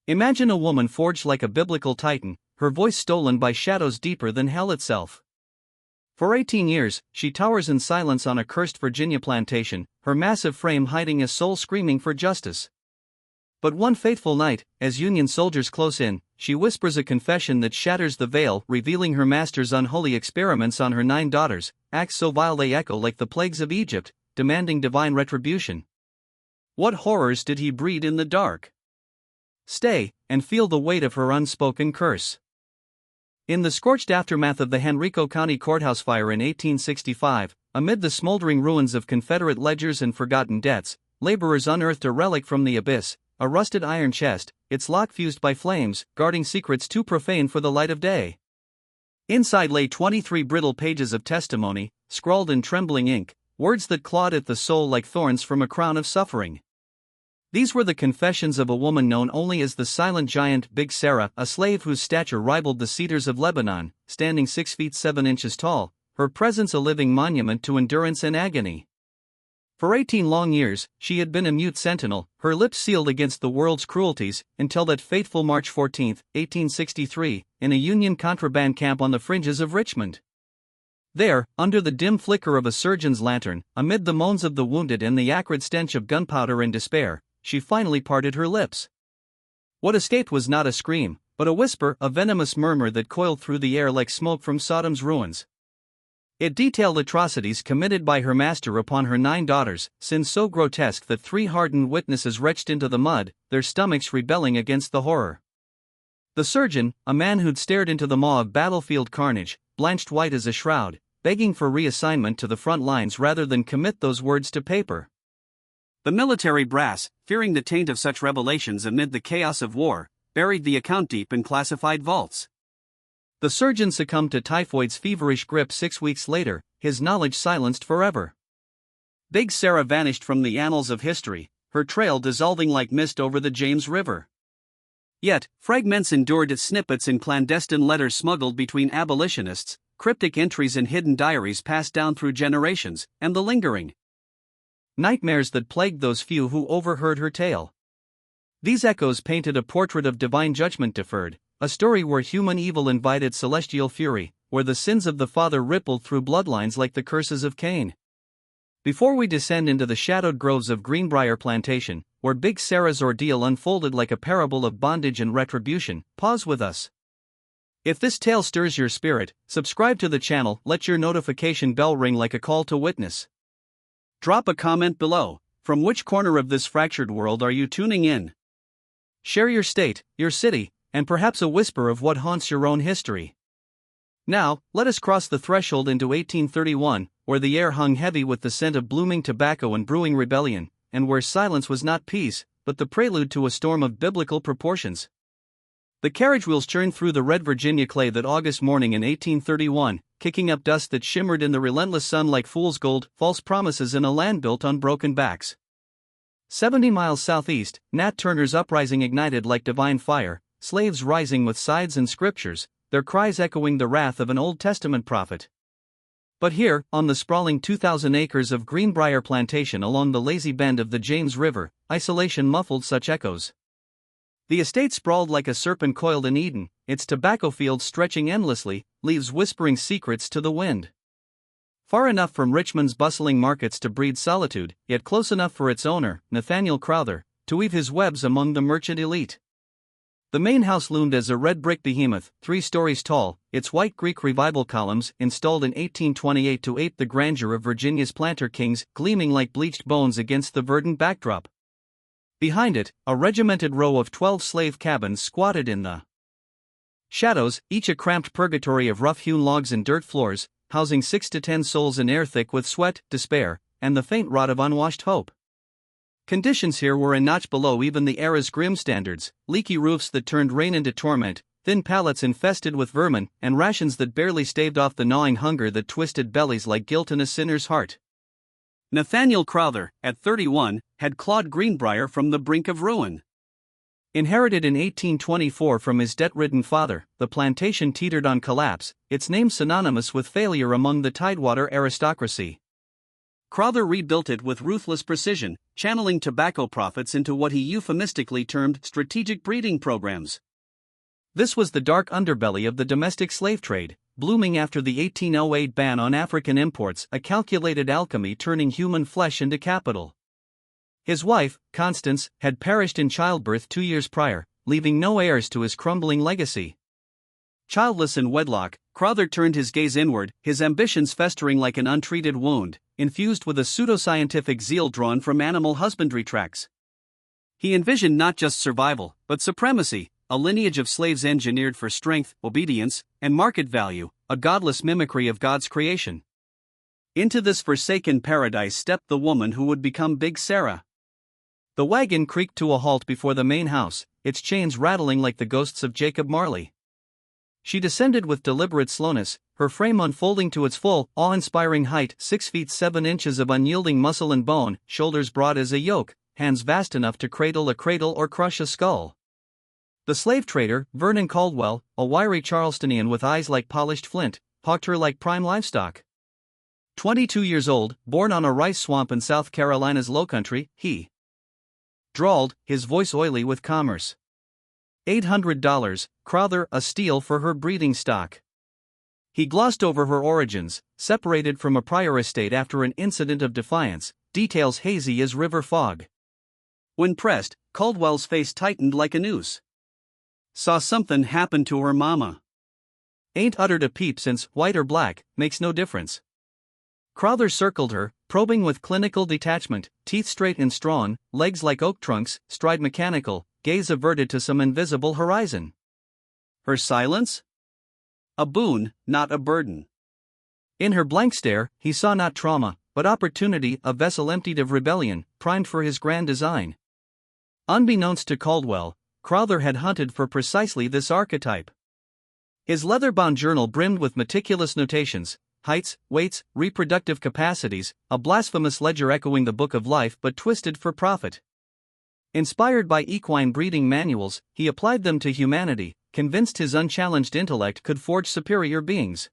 Imagine a woman forged like a biblical titan, her voice stolen by shadows deeper than hell itself. For 18 years, she towers in silence on a cursed Virginia plantation, her massive frame hiding a soul screaming for justice. But one fateful night, as Union soldiers close in, she whispers a confession that shatters the veil, revealing her master's unholy experiments on her 9 daughters, acts so vile they echo like the plagues of Egypt, demanding divine retribution. What horrors did he breed in the dark? Stay, and feel the weight of her unspoken curse. In the scorched aftermath of the Henrico County Courthouse fire in 1865, amid the smoldering ruins of Confederate ledgers and forgotten debts, laborers unearthed a relic from the abyss, a rusted iron chest, its lock fused by flames, guarding secrets too profane for the light of day. Inside lay 23 brittle pages of testimony, scrawled in trembling ink, words that clawed at the soul like thorns from a crown of suffering. These were the confessions of a woman known only as the silent giant Big Sarah, a slave whose stature rivaled the cedars of Lebanon, standing 6 feet 7 inches tall, her presence a living monument to endurance and agony. For 18 long years, she had been a mute sentinel, her lips sealed against the world's cruelties, until that fateful March 14, 1863, in a Union contraband camp on the fringes of Richmond. There, under the dim flicker of a surgeon's lantern, amid the moans of the wounded and the acrid stench of gunpowder and despair, she finally parted her lips. What escaped was not a scream, but a whisper, a venomous murmur that coiled through the air like smoke from Sodom's ruins. It detailed atrocities committed by her master upon her 9 daughters, sins so grotesque that 3 hardened witnesses retched into the mud, their stomachs rebelling against the horror. The surgeon, a man who'd stared into the maw of battlefield carnage, blanched white as a shroud, begging for reassignment to the front lines rather than commit those words to paper. The military brass, fearing the taint of such revelations amid the chaos of war, buried the account deep in classified vaults. The surgeon succumbed to typhoid's feverish grip 6 weeks later, his knowledge silenced forever. Big Sarah vanished from the annals of history, her trail dissolving like mist over the James River. Yet, fragments endured snippets in clandestine letters smuggled between abolitionists, cryptic entries in hidden diaries passed down through generations, and the lingering nightmares that plagued those few who overheard her tale. These echoes painted a portrait of divine judgment deferred, a story where human evil invited celestial fury, where the sins of the father rippled through bloodlines like the curses of Cain. Before we descend into the shadowed groves of Greenbrier Plantation, where Big Sarah's ordeal unfolded like a parable of bondage and retribution, pause with us. If this tale stirs your spirit, subscribe to the channel, let your notification bell ring like a call to witness. Drop a comment below. From which corner of this fractured world are you tuning in? Share your state, your city, and perhaps a whisper of what haunts your own history. Now, let us cross the threshold into 1831, where the air hung heavy with the scent of blooming tobacco and brewing rebellion, and where silence was not peace, but the prelude to a storm of biblical proportions. The carriage wheels churned through the red Virginia clay that August morning in 1831, kicking up dust that shimmered in the relentless sun like fool's gold, false promises in a land built on broken backs. 70 miles southeast, Nat Turner's uprising ignited like divine fire, slaves rising with scythes and scriptures, their cries echoing the wrath of an Old Testament prophet. But here, on the sprawling 2,000 acres of Greenbrier Plantation along the lazy bend of the James River, isolation muffled such echoes. The estate sprawled like a serpent coiled in Eden, its tobacco fields stretching endlessly, leaves whispering secrets to the wind. Far enough from Richmond's bustling markets to breed solitude, yet close enough for its owner, Nathaniel Crowther, to weave his webs among the merchant elite. The main house loomed as a red brick behemoth, 3 stories tall, its white Greek revival columns, installed in 1828 to ape the grandeur of Virginia's planter kings, gleaming like bleached bones against the verdant backdrop. Behind it, a regimented row of 12 slave cabins squatted in the shadows, each a cramped purgatory of rough-hewn logs and dirt floors, housing 6 to 10 souls in air thick with sweat, despair, and the faint rot of unwashed hope. Conditions here were a notch below even the era's grim standards: leaky roofs that turned rain into torment, thin pallets infested with vermin, and rations that barely staved off the gnawing hunger that twisted bellies like guilt in a sinner's heart. Nathaniel Crowther, at 31, had clawed Greenbrier from the brink of ruin. Inherited in 1824 from his debt-ridden father, the plantation teetered on collapse, its name synonymous with failure among the Tidewater aristocracy. Crowther rebuilt it with ruthless precision, channeling tobacco profits into what he euphemistically termed strategic breeding programs. This was the dark underbelly of the domestic slave trade, blooming after the 1808 ban on African imports, a calculated alchemy turning human flesh into capital. His wife, Constance, had perished in childbirth 2 years prior, leaving no heirs to his crumbling legacy. Childless in wedlock, Crowther turned his gaze inward, his ambitions festering like an untreated wound, infused with a pseudoscientific zeal drawn from animal husbandry tracts. He envisioned not just survival, but supremacy, a lineage of slaves engineered for strength, obedience, and market value, a godless mimicry of God's creation. Into this forsaken paradise stepped the woman who would become Big Sarah. The wagon creaked to a halt before the main house, its chains rattling like the ghosts of Jacob Marley. She descended with deliberate slowness, her frame unfolding to its full, awe-inspiring height, 6 feet 7 inches of unyielding muscle and bone, shoulders broad as a yoke, hands vast enough to cradle a cradle or crush a skull. The slave trader, Vernon Caldwell, a wiry Charlestonian with eyes like polished flint, hawked her like prime livestock. 22 years old, born on a rice swamp in South Carolina's lowcountry, he drawled, his voice oily with commerce. $800, Crowther, a steal for her breeding stock. He glossed over her origins, separated from a prior estate after an incident of defiance, details hazy as river fog. When pressed, Caldwell's face tightened like a noose. Saw something happen to her mama. Ain't uttered a peep since, white or black, makes no difference. Crowther circled her, probing with clinical detachment, teeth straight and strong, legs like oak trunks, stride mechanical, gaze averted to some invisible horizon. Her silence? A boon, not a burden. In her blank stare, he saw not trauma, but opportunity, a vessel emptied of rebellion, primed for his grand design. Unbeknownst to Caldwell, Crowther had hunted for precisely this archetype. His leather-bound journal brimmed with meticulous notations, heights, weights, reproductive capacities, a blasphemous ledger echoing the book of life but twisted for profit. Inspired by equine breeding manuals, he applied them to humanity, convinced his unchallenged intellect could forge superior beings.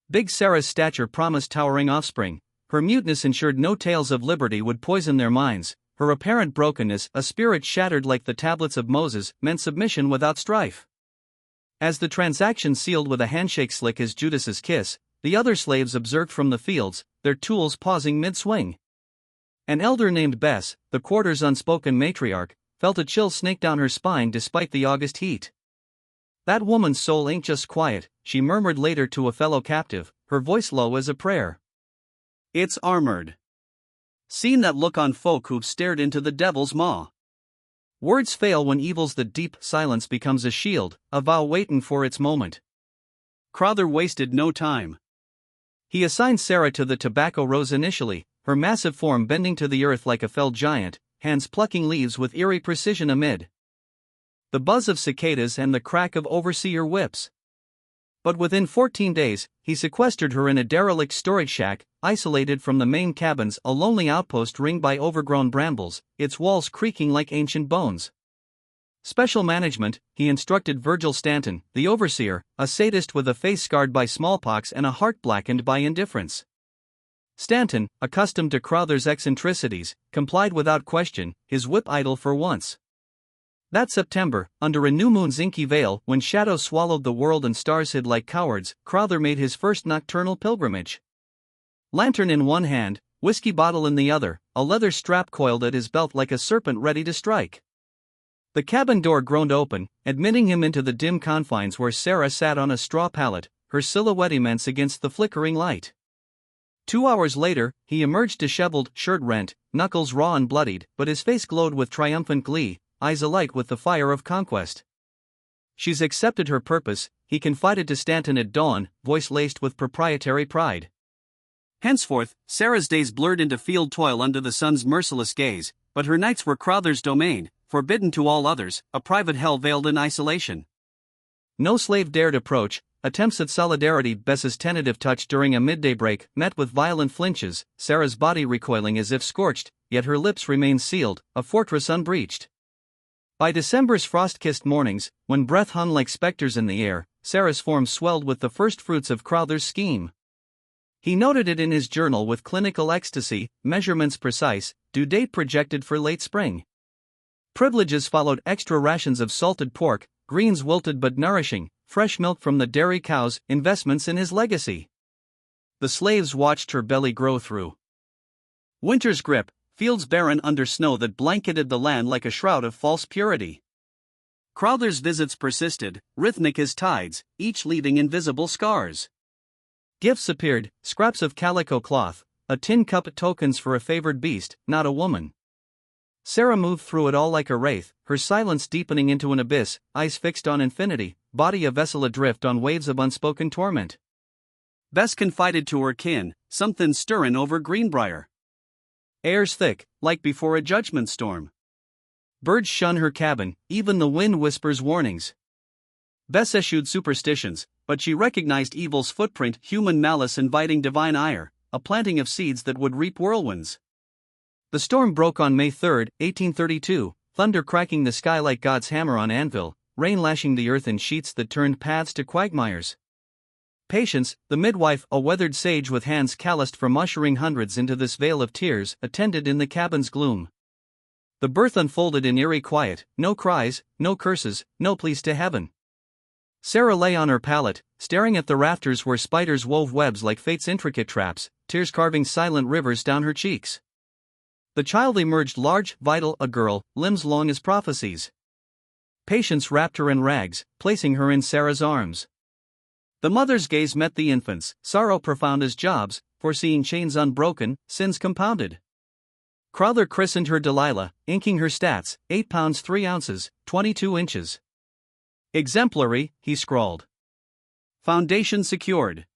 Big Sarah's stature promised towering offspring, her muteness ensured no tales of liberty would poison their minds, her apparent brokenness, a spirit shattered like the tablets of Moses, meant submission without strife. As the transaction sealed with a handshake slick as Judas's kiss, the other slaves observed from the fields, their tools pausing mid-swing. An elder named Bess, the quarter's unspoken matriarch, felt a chill snake down her spine despite the August heat. "That woman's soul ain't just quiet," she murmured later to a fellow captive, her voice low as a prayer. "It's armored. Seen that look on folk who've stared into the devil's maw." Words fail when evil's the deep silence becomes a shield, a vow waiting for its moment. Crowther wasted no time. He assigned Sarah to the tobacco rows initially, her massive form bending to the earth like a felled giant, hands plucking leaves with eerie precision amid the buzz of cicadas and the crack of overseer whips. But within 14 days, he sequestered her in a derelict storage shack, isolated from the main cabins, a lonely outpost ringed by overgrown brambles, its walls creaking like ancient bones. Special management, he instructed Virgil Stanton, the overseer, a sadist with a face scarred by smallpox and a heart blackened by indifference. Stanton, accustomed to Crowther's eccentricities, complied without question, his whip idle for once. That September, under a new moon's inky veil, when shadows swallowed the world and stars hid like cowards, Crowther made his first nocturnal pilgrimage. Lantern in one hand, whiskey bottle in the other, a leather strap coiled at his belt like a serpent ready to strike. The cabin door groaned open, admitting him into the dim confines where Sarah sat on a straw pallet, her silhouette immense against the flickering light. 2 hours later, he emerged disheveled, shirt rent, knuckles raw and bloodied, but his face glowed with triumphant glee, eyes alight with the fire of conquest. "She's accepted her purpose," he confided to Stanton at dawn, voice laced with proprietary pride. Henceforth, Sarah's days blurred into field toil under the sun's merciless gaze, but her nights were Crowther's domain, forbidden to all others, a private hell veiled in isolation. No slave dared approach. Attempts at solidarity, Bess's tentative touch during a midday break, met with violent flinches, Sarah's body recoiling as if scorched, yet her lips remained sealed, a fortress unbreached. By December's frost-kissed mornings, when breath hung like specters in the air, Sarah's form swelled with the first fruits of Crowther's scheme. He noted it in his journal with clinical ecstasy, measurements precise, due date projected for late spring. Privileges followed: extra rations of salted pork, greens wilted but nourishing, fresh milk from the dairy cows, investments in his legacy. The slaves watched her belly grow through winter's grip, fields barren under snow that blanketed the land like a shroud of false purity. Crowther's visits persisted, rhythmic as tides, each leaving invisible scars. Gifts appeared, scraps of calico cloth, a tin cup, tokens for a favored beast, not a woman. Sarah moved through it all like a wraith, her silence deepening into an abyss, eyes fixed on infinity, body a vessel adrift on waves of unspoken torment. Bess confided to her kin, "Somethin' stirrin' over Greenbrier. Air's thick, like before a judgment storm. Birds shun her cabin, even the wind whispers warnings." Bess eschewed superstitions, but she recognized evil's footprint, human malice inviting divine ire, a planting of seeds that would reap whirlwinds. The storm broke on May 3, 1832, thunder cracking the sky like God's hammer on anvil, rain lashing the earth in sheets that turned paths to quagmires. Patience, the midwife, a weathered sage with hands calloused from ushering hundreds into this vale of tears, attended in the cabin's gloom. The birth unfolded in eerie quiet, no cries, no curses, no pleas to heaven. Sarah lay on her pallet, staring at the rafters where spiders wove webs like fate's intricate traps, tears carving silent rivers down her cheeks. The child emerged large, vital, a girl, limbs long as prophecies. Patience wrapped her in rags, placing her in Sarah's arms. The mother's gaze met the infant's, sorrow profound as Job's, foreseeing chains unbroken, sins compounded. Crowther christened her Delilah, inking her stats, 8 pounds 3 ounces, 22 inches. Exemplary, he scrawled. Foundation secured.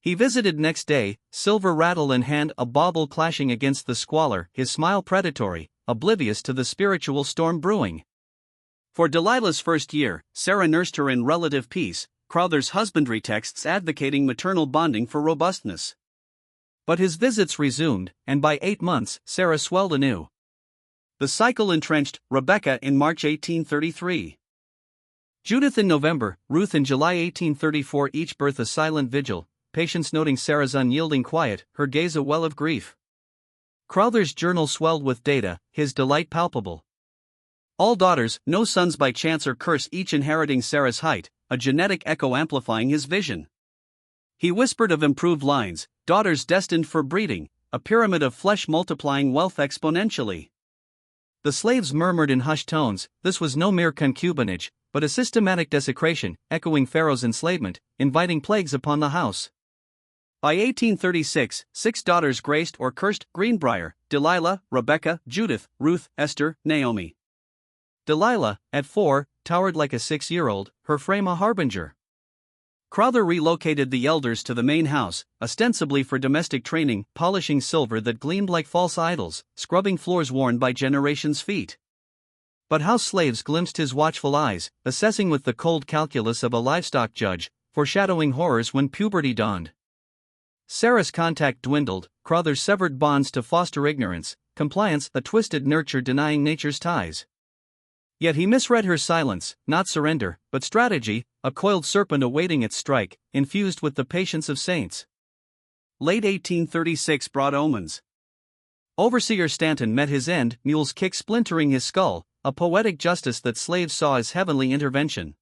He visited next day, silver rattle in hand, a bauble clashing against the squalor, his smile predatory, oblivious to the spiritual storm brewing. For Delilah's first year, Sarah nursed her in relative peace, Crowther's husbandry texts advocating maternal bonding for robustness. But his visits resumed, and by 8 months, Sarah swelled anew. The cycle entrenched, Rebecca in March 1833. Judith in November, Ruth in July 1834, each birth a silent vigil, Patience noting Sarah's unyielding quiet, her gaze a well of grief. Crowther's journal swelled with data, his delight palpable. All daughters, no sons by chance or curse, each inheriting Sarah's height, a genetic echo amplifying his vision. He whispered of improved lines, daughters destined for breeding, a pyramid of flesh multiplying wealth exponentially. The slaves murmured in hushed tones, this was no mere concubinage, but a systematic desecration, echoing Pharaoh's enslavement, inviting plagues upon the house. By 1836, 6 daughters graced or cursed Greenbrier: Delilah, Rebecca, Judith, Ruth, Esther, Naomi. Delilah, at 4, towered like a 6-year-old, her frame a harbinger. Crowther relocated the elders to the main house, ostensibly for domestic training, polishing silver that gleamed like false idols, scrubbing floors worn by generations' feet. But house slaves glimpsed his watchful eyes, assessing with the cold calculus of a livestock judge, foreshadowing horrors when puberty dawned. Sarah's contact dwindled, Crowther severed bonds to foster ignorance, compliance a twisted nurture denying nature's ties. Yet he misread her silence, not surrender, but strategy, a coiled serpent awaiting its strike, infused with the patience of saints. Late 1836 brought omens. Overseer Stanton met his end, mule's kick splintering his skull, a poetic justice that slaves saw as heavenly intervention.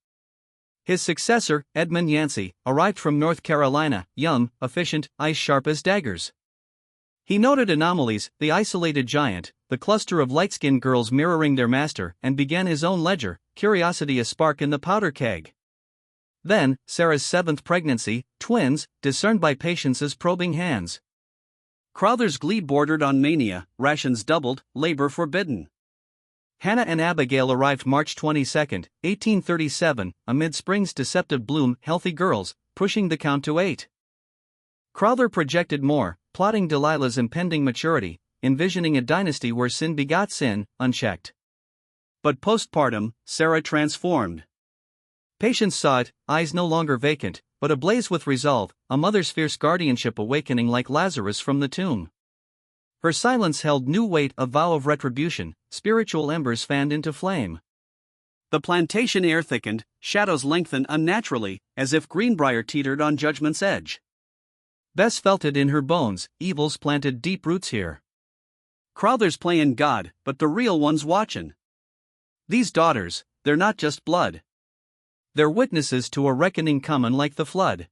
His successor, Edmund Yancey, arrived from North Carolina, young, efficient, ice-sharp as daggers. He noted anomalies, the isolated giant, the cluster of light-skinned girls mirroring their master, and began his own ledger, curiosity a spark in the powder keg. Then, Sarah's 7th pregnancy, twins, discerned by Patience's probing hands. Crowther's glee bordered on mania, rations doubled, labor forbidden. Hannah and Abigail arrived March 22, 1837, amid spring's deceptive bloom, healthy girls, pushing the count to 8. Crowther projected more, plotting Delilah's impending maturity, envisioning a dynasty where sin begot sin, unchecked. But postpartum, Sarah transformed. Patience saw it, eyes no longer vacant, but ablaze with resolve, a mother's fierce guardianship awakening like Lazarus from the tomb. Her silence held new weight, a vow of retribution, spiritual embers fanned into flame. The plantation air thickened, shadows lengthened unnaturally, as if Greenbrier teetered on judgment's edge. Bess felt it in her bones, evil's planted deep roots here. Crowther's playin' God, but the real one's watchin'. These daughters, they're not just blood. They're witnesses to a reckoning comin' like the flood.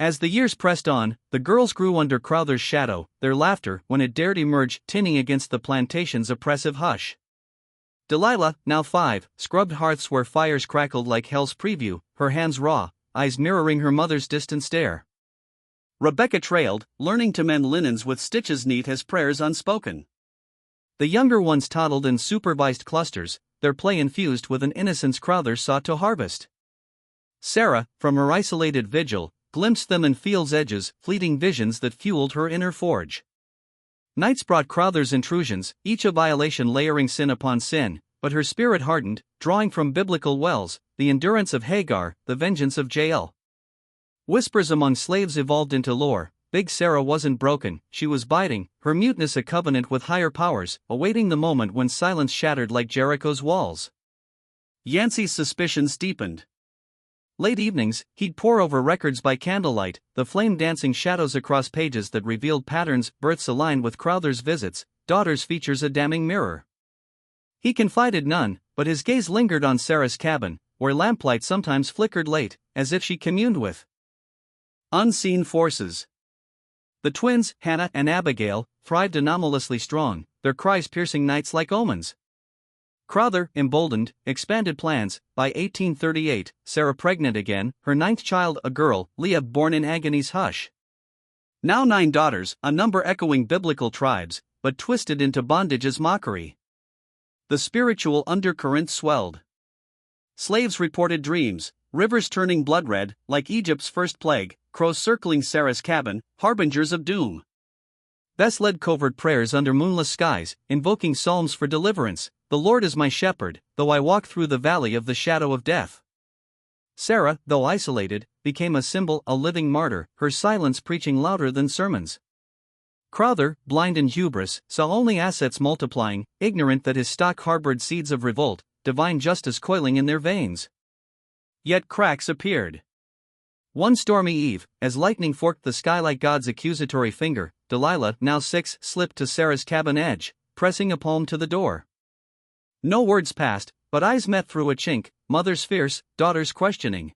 As the years pressed on, the girls grew under Crowther's shadow, their laughter, when it dared emerge, tinning against the plantation's oppressive hush. Delilah, now 5, scrubbed hearths where fires crackled like hell's preview, her hands raw, eyes mirroring her mother's distant stare. Rebecca trailed, learning to mend linens with stitches neat as prayers unspoken. The younger ones toddled in supervised clusters, their play infused with an innocence Crowther sought to harvest. Sarah, from her isolated vigil, glimpsed them in field's edges, fleeting visions that fueled her inner forge. Nights brought Crowther's intrusions, each a violation layering sin upon sin, but her spirit hardened, drawing from biblical wells, the endurance of Hagar, the vengeance of Jael. Whispers among slaves evolved into lore. Big Sarah wasn't broken, she was biding, her muteness a covenant with higher powers, awaiting the moment when silence shattered like Jericho's walls. Yancey's suspicions deepened. Late evenings, he'd pore over records by candlelight, the flame-dancing shadows across pages that revealed patterns, births aligned with Crowther's visits, daughters' features a damning mirror. He confided none, but his gaze lingered on Sarah's cabin, where lamplight sometimes flickered late, as if she communed with unseen forces. The twins, Hannah and Abigail, thrived anomalously strong, their cries piercing nights like omens. Crowther, emboldened, expanded plans. By 1838, Sarah pregnant again, her 9th child a girl, Leah born in agony's hush. Now 9 daughters, a number echoing biblical tribes, but twisted into bondage as mockery. The spiritual undercurrent swelled. Slaves reported dreams, rivers turning blood red, like Egypt's first plague, crows circling Sarah's cabin, harbingers of doom. Bess led covert prayers under moonless skies, invoking psalms for deliverance. The Lord is my shepherd, though I walk through the valley of the shadow of death. Sarah, though isolated, became a symbol, a living martyr, her silence preaching louder than sermons. Crowther, blind in hubris, saw only assets multiplying, ignorant that his stock harbored seeds of revolt, divine justice coiling in their veins. Yet cracks appeared. One stormy eve, as lightning forked the sky like God's accusatory finger, Delilah, now 6, slipped to Sarah's cabin edge, pressing a palm to the door. No words passed, but eyes met through a chink, mother's fierce, daughter's questioning.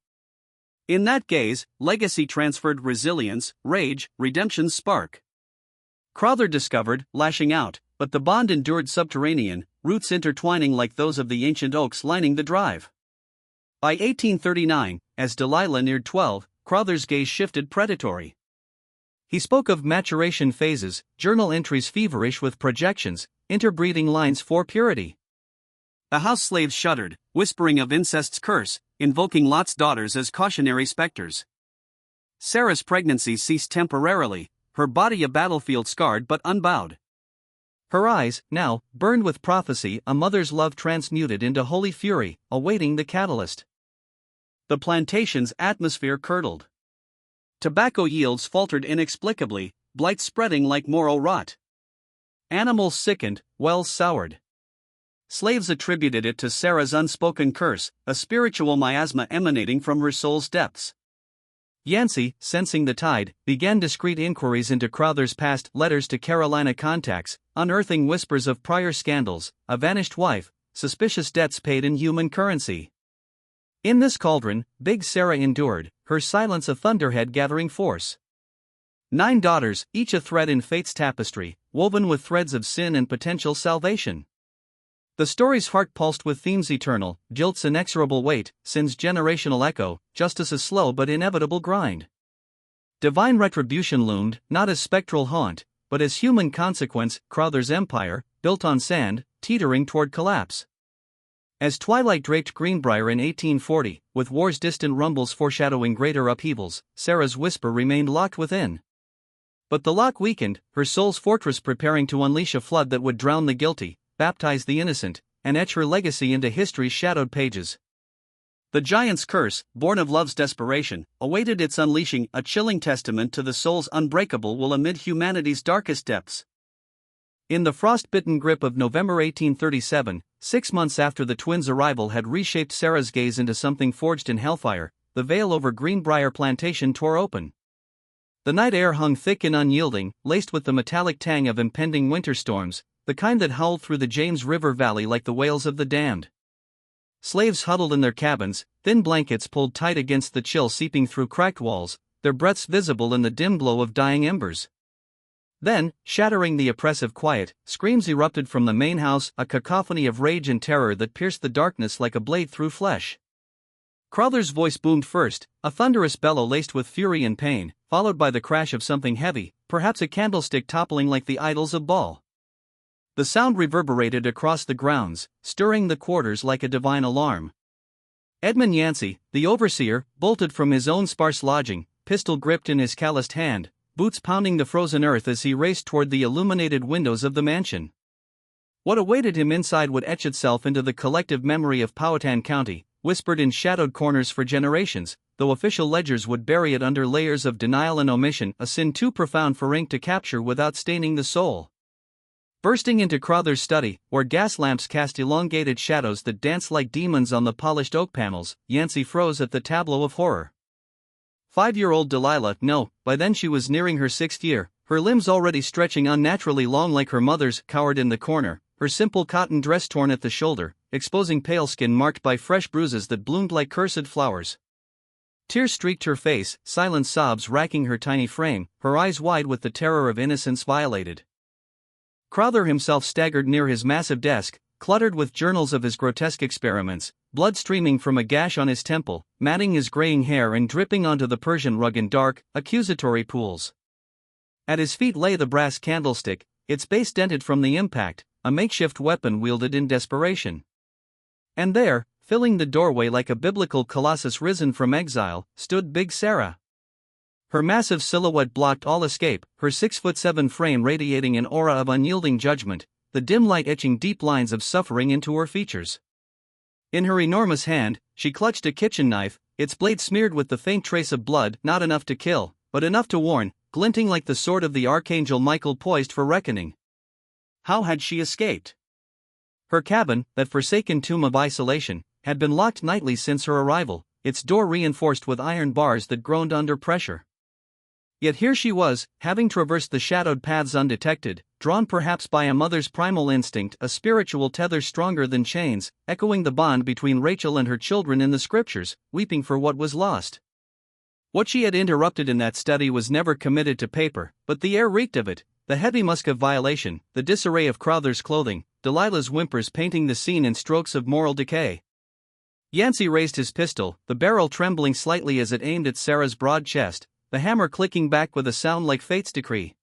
In that gaze, legacy transferred resilience, rage, redemption's spark. Crowther discovered, lashing out, but the bond endured subterranean, roots intertwining like those of the ancient oaks lining the drive. By 1839, as Delilah neared 12, Crowther's gaze shifted predatory. He spoke of maturation phases, journal entries feverish with projections, interbreeding lines for purity. The house slaves shuddered, whispering of incest's curse, invoking Lot's daughters as cautionary specters. Sarah's pregnancy ceased temporarily, her body a battlefield scarred but unbowed. Her eyes, now, burned with prophecy, a mother's love transmuted into holy fury, awaiting the catalyst. The plantation's atmosphere curdled. Tobacco yields faltered inexplicably, blight spreading like moral rot. Animals sickened, wells soured. Slaves attributed it to Sarah's unspoken curse, a spiritual miasma emanating from her soul's depths. Yancey, sensing the tide, began discreet inquiries into Crowther's past, letters to Carolina contacts, unearthing whispers of prior scandals, a vanished wife, suspicious debts paid in human currency. In this cauldron, Big Sarah endured, her silence a thunderhead gathering force. 9 daughters, each a thread in fate's tapestry, woven with threads of sin and potential salvation. The story's heart pulsed with themes eternal, guilt's inexorable weight, sin's generational echo, justice's slow but inevitable grind. Divine retribution loomed, not as spectral haunt, but as human consequence, Crowther's empire, built on sand, teetering toward collapse. As twilight draped Greenbrier in 1840, with war's distant rumbles foreshadowing greater upheavals, Sarah's whisper remained locked within. But the lock weakened, her soul's fortress preparing to unleash a flood that would drown the guilty, baptize the innocent, and etch her legacy into history's shadowed pages. The giant's curse, born of love's desperation, awaited its unleashing, a chilling testament to the soul's unbreakable will amid humanity's darkest depths. In the frost-bitten grip of November 1837, 6 months after the twins' arrival had reshaped Sarah's gaze into something forged in hellfire, the veil over Greenbrier Plantation tore open. The night air hung thick and unyielding, laced with the metallic tang of impending winter storms, the kind that howled through the James River Valley like the wails of the damned. Slaves huddled in their cabins, thin blankets pulled tight against the chill seeping through cracked walls, their breaths visible in the dim glow of dying embers. Then, shattering the oppressive quiet, screams erupted from the main house, a cacophony of rage and terror that pierced the darkness like a blade through flesh. Crowther's voice boomed first, a thunderous bellow laced with fury and pain, followed by the crash of something heavy, perhaps a candlestick toppling like the idols of Baal. The sound reverberated across the grounds, stirring the quarters like a divine alarm. Edmund Yancey, the overseer, bolted from his own sparse lodging, pistol gripped in his calloused hand, boots pounding the frozen earth as he raced toward the illuminated windows of the mansion. What awaited him inside would etch itself into the collective memory of Powhatan County, whispered in shadowed corners for generations, though official ledgers would bury it under layers of denial and omission, a sin too profound for ink to capture without staining the soul. Bursting into Crowther's study, where gas lamps cast elongated shadows that danced like demons on the polished oak panels, Yancey froze at the tableau of horror. 5-year-old Delilah, no, by then she was nearing her 6th year, her limbs already stretching unnaturally long like her mother's, cowered in the corner, her simple cotton dress torn at the shoulder, exposing pale skin marked by fresh bruises that bloomed like cursed flowers. Tears streaked her face, silent sobs racking her tiny frame, her eyes wide with the terror of innocence violated. Crowther himself staggered near his massive desk, cluttered with journals of his grotesque experiments, blood streaming from a gash on his temple, matting his graying hair and dripping onto the Persian rug in dark, accusatory pools. At his feet lay the brass candlestick, its base dented from the impact, a makeshift weapon wielded in desperation. And there, filling the doorway like a biblical colossus risen from exile, stood Big Sarah. Her massive silhouette blocked all escape, her 6'7" frame radiating an aura of unyielding judgment, the dim light etching deep lines of suffering into her features. In her enormous hand, she clutched a kitchen knife, its blade smeared with the faint trace of blood, not enough to kill, but enough to warn, glinting like the sword of the archangel Michael poised for reckoning. How had she escaped? Her cabin, that forsaken tomb of isolation, had been locked nightly since her arrival, its door reinforced with iron bars that groaned under pressure. Yet here she was, having traversed the shadowed paths undetected, drawn perhaps by a mother's primal instinct, a spiritual tether stronger than chains, echoing the bond between Rachel and her children in the scriptures, weeping for what was lost. What she had interrupted in that study was never committed to paper, but the air reeked of it, the heavy musk of violation, the disarray of Crowther's clothing, Delilah's whimpers painting the scene in strokes of moral decay. Yancey raised his pistol, the barrel trembling slightly as it aimed at Sarah's broad chest, the hammer clicking back with a sound like fate's decree.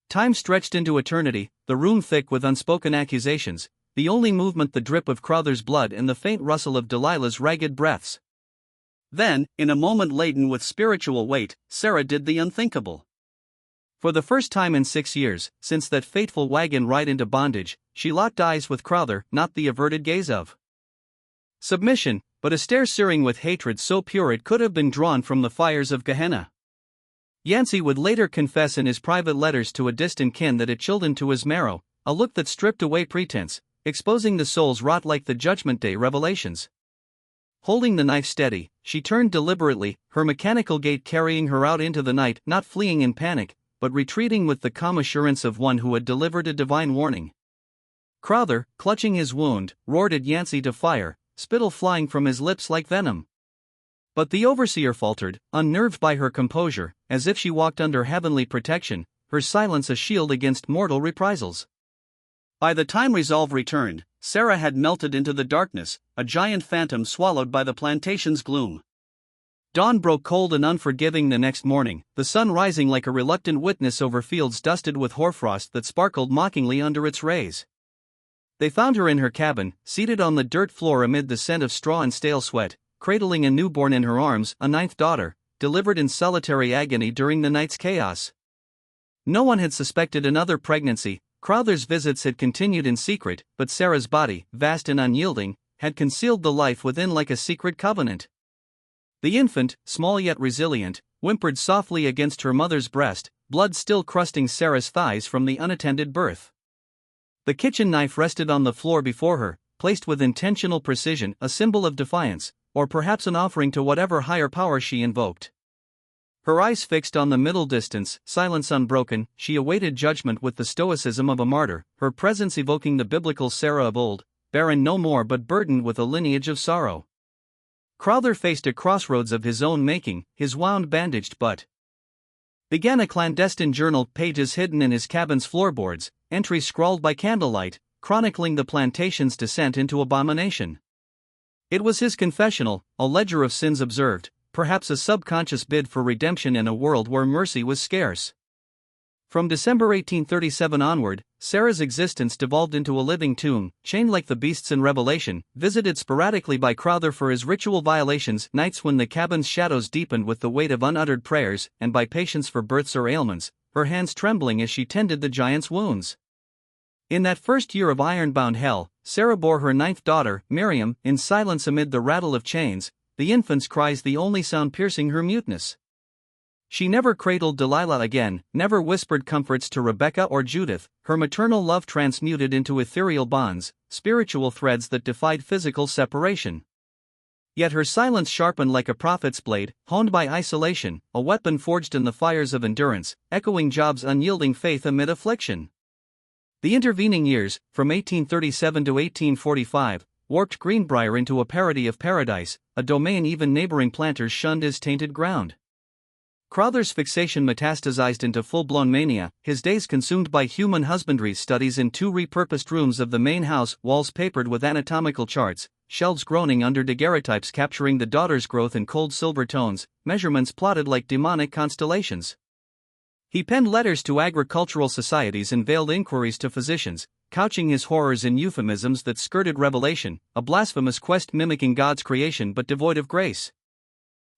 Time stretched into eternity, the room thick with unspoken accusations, the only movement the drip of Crowther's blood and the faint rustle of Delilah's ragged breaths. Then, in a moment laden with spiritual weight, Sarah did the unthinkable. For the first time in 6 years, since that fateful wagon ride into bondage, she locked eyes with Crowther, not the averted gaze of submission, but a stare searing with hatred so pure it could have been drawn from the fires of Gehenna. Yancey would later confess in his private letters to a distant kin that it chilled into his marrow, a look that stripped away pretense, exposing the soul's rot like the Judgment Day revelations. Holding the knife steady, she turned deliberately, her mechanical gait carrying her out into the night, not fleeing in panic, but retreating with the calm assurance of one who had delivered a divine warning. Crowther, clutching his wound, roared at Yancey to fire, spittle flying from his lips like venom. But the overseer faltered, unnerved by her composure, as if she walked under heavenly protection, her silence a shield against mortal reprisals. By the time resolve returned, Sarah had melted into the darkness, a giant phantom swallowed by the plantation's gloom. Dawn broke cold and unforgiving the next morning, the sun rising like a reluctant witness over fields dusted with hoarfrost that sparkled mockingly under its rays. They found her in her cabin, seated on the dirt floor amid the scent of straw and stale sweat, cradling a newborn in her arms, a 9th daughter, delivered in solitary agony during the night's chaos. No one had suspected another pregnancy. Crowther's visits had continued in secret, but Sarah's body, vast and unyielding, had concealed the life within like a secret covenant. The infant, small yet resilient, whimpered softly against her mother's breast, blood still crusting Sarah's thighs from the unattended birth. The kitchen knife rested on the floor before her, placed with intentional precision, a symbol of defiance, or perhaps an offering to whatever higher power she invoked. Her eyes fixed on the middle distance, silence unbroken, she awaited judgment with the stoicism of a martyr, her presence evoking the biblical Sarah of old, barren no more but burdened with a lineage of sorrow. Crowther faced a crossroads of his own making, his wound bandaged but began a clandestine journal, pages hidden in his cabin's floorboards, entries scrawled by candlelight, chronicling the plantation's descent into abomination. It was his confessional, a ledger of sins observed, perhaps a subconscious bid for redemption in a world where mercy was scarce. From December 1837 onward, Sarah's existence devolved into a living tomb, chained like the beasts in Revelation, visited sporadically by Crowther for his ritual violations, nights when the cabin's shadows deepened with the weight of unuttered prayers, and by patience for births or ailments, her hands trembling as she tended the giant's wounds. In that first year of iron-bound hell, Sarah bore her 9th daughter, Miriam, in silence amid the rattle of chains, the infant's cries the only sound piercing her muteness. She never cradled Delilah again, never whispered comforts to Rebecca or Judith, her maternal love transmuted into ethereal bonds, spiritual threads that defied physical separation. Yet her silence sharpened like a prophet's blade, honed by isolation, a weapon forged in the fires of endurance, echoing Job's unyielding faith amid affliction. The intervening years, from 1837 to 1845, warped Greenbrier into a parody of paradise, a domain even neighboring planters shunned as tainted ground. Crowther's fixation metastasized into full-blown mania, his days consumed by human husbandry studies in 2 repurposed rooms of the main house, walls papered with anatomical charts, shelves groaning under daguerreotypes capturing the daughter's growth in cold silver tones, measurements plotted like demonic constellations. He penned letters to agricultural societies and veiled inquiries to physicians, couching his horrors in euphemisms that skirted revelation, a blasphemous quest mimicking God's creation but devoid of grace.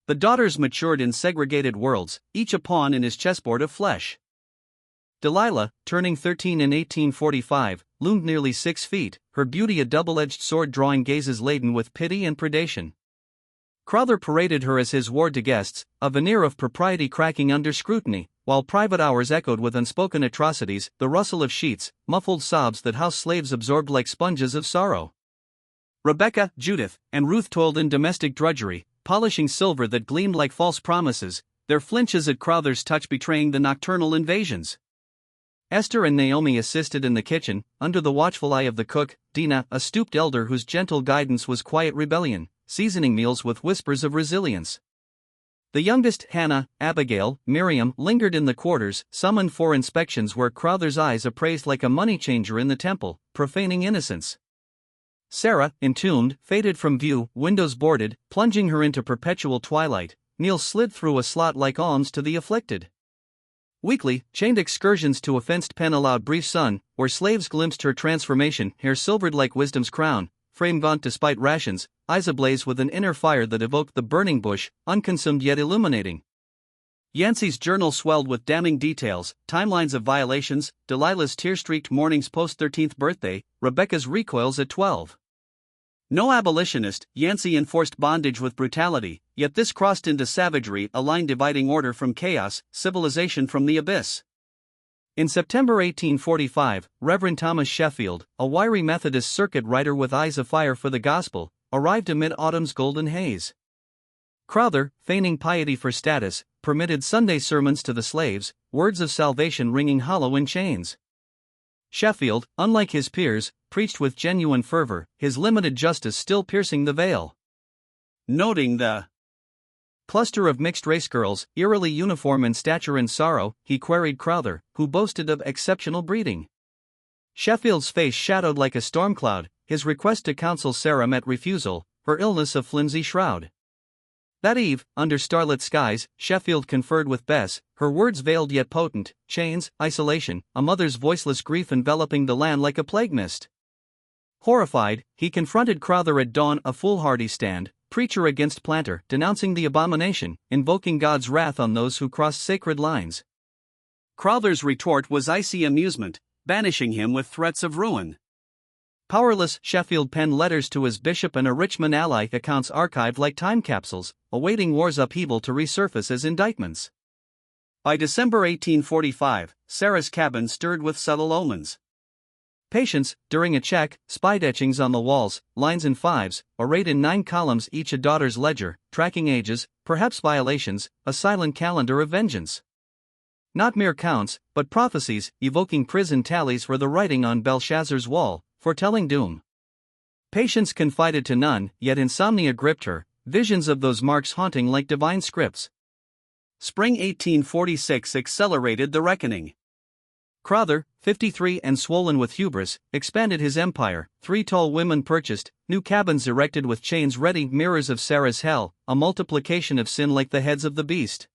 The daughters matured in segregated worlds, each a pawn in his chessboard of flesh. Delilah, turning 13 in 1845, loomed nearly 6 feet, her beauty a double-edged sword drawing gazes laden with pity and predation. Crowther paraded her as his ward to guests, a veneer of propriety cracking under scrutiny, while private hours echoed with unspoken atrocities, the rustle of sheets, muffled sobs that house slaves absorbed like sponges of sorrow. Rebecca, Judith, and Ruth toiled in domestic drudgery, polishing silver that gleamed like false promises, their flinches at Crowther's touch betraying the nocturnal invasions. Esther and Naomi assisted in the kitchen, under the watchful eye of the cook, Dinah, a stooped elder whose gentle guidance was quiet rebellion, seasoning meals with whispers of resilience. The youngest, Hannah, Abigail, Miriam, lingered in the quarters, summoned for inspections where Crowther's eyes appraised like a money changer in the temple, profaning innocence. Sarah, entombed, faded from view, windows boarded, plunging her into perpetual twilight, Neil slid through a slot like alms to the afflicted. Weekly, chained excursions to a fenced pen allowed brief sun, where slaves glimpsed her transformation, hair silvered like wisdom's crown, frame gaunt despite rations, eyes ablaze with an inner fire that evoked the burning bush, unconsumed yet illuminating. Yancey's journal swelled with damning details, timelines of violations, Delilah's tear-streaked mornings post-13th birthday, Rebecca's recoils at 12. No abolitionist, Yancey enforced bondage with brutality, yet this crossed into savagery, a line dividing order from chaos, civilization from the abyss. In September 1845, Reverend Thomas Sheffield, a wiry Methodist circuit rider with eyes afire for the gospel, arrived amid autumn's golden haze. Crowther, feigning piety for status, permitted Sunday sermons to the slaves, words of salvation ringing hollow in chains. Sheffield, unlike his peers, preached with genuine fervor, his limited justice still piercing the veil. Noting the cluster of mixed-race girls, eerily uniform in stature and sorrow, he queried Crowther, who boasted of exceptional breeding. Sheffield's face shadowed like a storm cloud, his request to counsel Sarah met refusal, her illness a flimsy shroud. That eve, under starlit skies, Sheffield conferred with Bess, her words veiled yet potent, chains, isolation, a mother's voiceless grief enveloping the land like a plague mist. Horrified, he confronted Crowther at dawn, a foolhardy stand, preacher against planter, denouncing the abomination, invoking God's wrath on those who crossed sacred lines. Crowther's retort was icy amusement, banishing him with threats of ruin. Powerless, Sheffield penned letters to his bishop and a Richmond ally, accounts archived like time capsules, awaiting war's upheaval to resurface as indictments. By December 1845, Sarah's cabin stirred with subtle omens. Patience, during a check, spied etchings on the walls, lines in fives, arrayed in 9 columns each a daughter's ledger, tracking ages, perhaps violations, a silent calendar of vengeance. Not mere counts, but prophecies, evoking prison tallies for the writing on Belshazzar's wall, foretelling doom. Patience confided to none, yet insomnia gripped her, visions of those marks haunting like divine scripts. Spring 1846 accelerated the reckoning. Crowther, 53 and swollen with hubris, expanded his empire. 3 tall women purchased, new cabins erected with chains ready, mirrors of Sarah's hell, a multiplication of sin like the heads of the beast.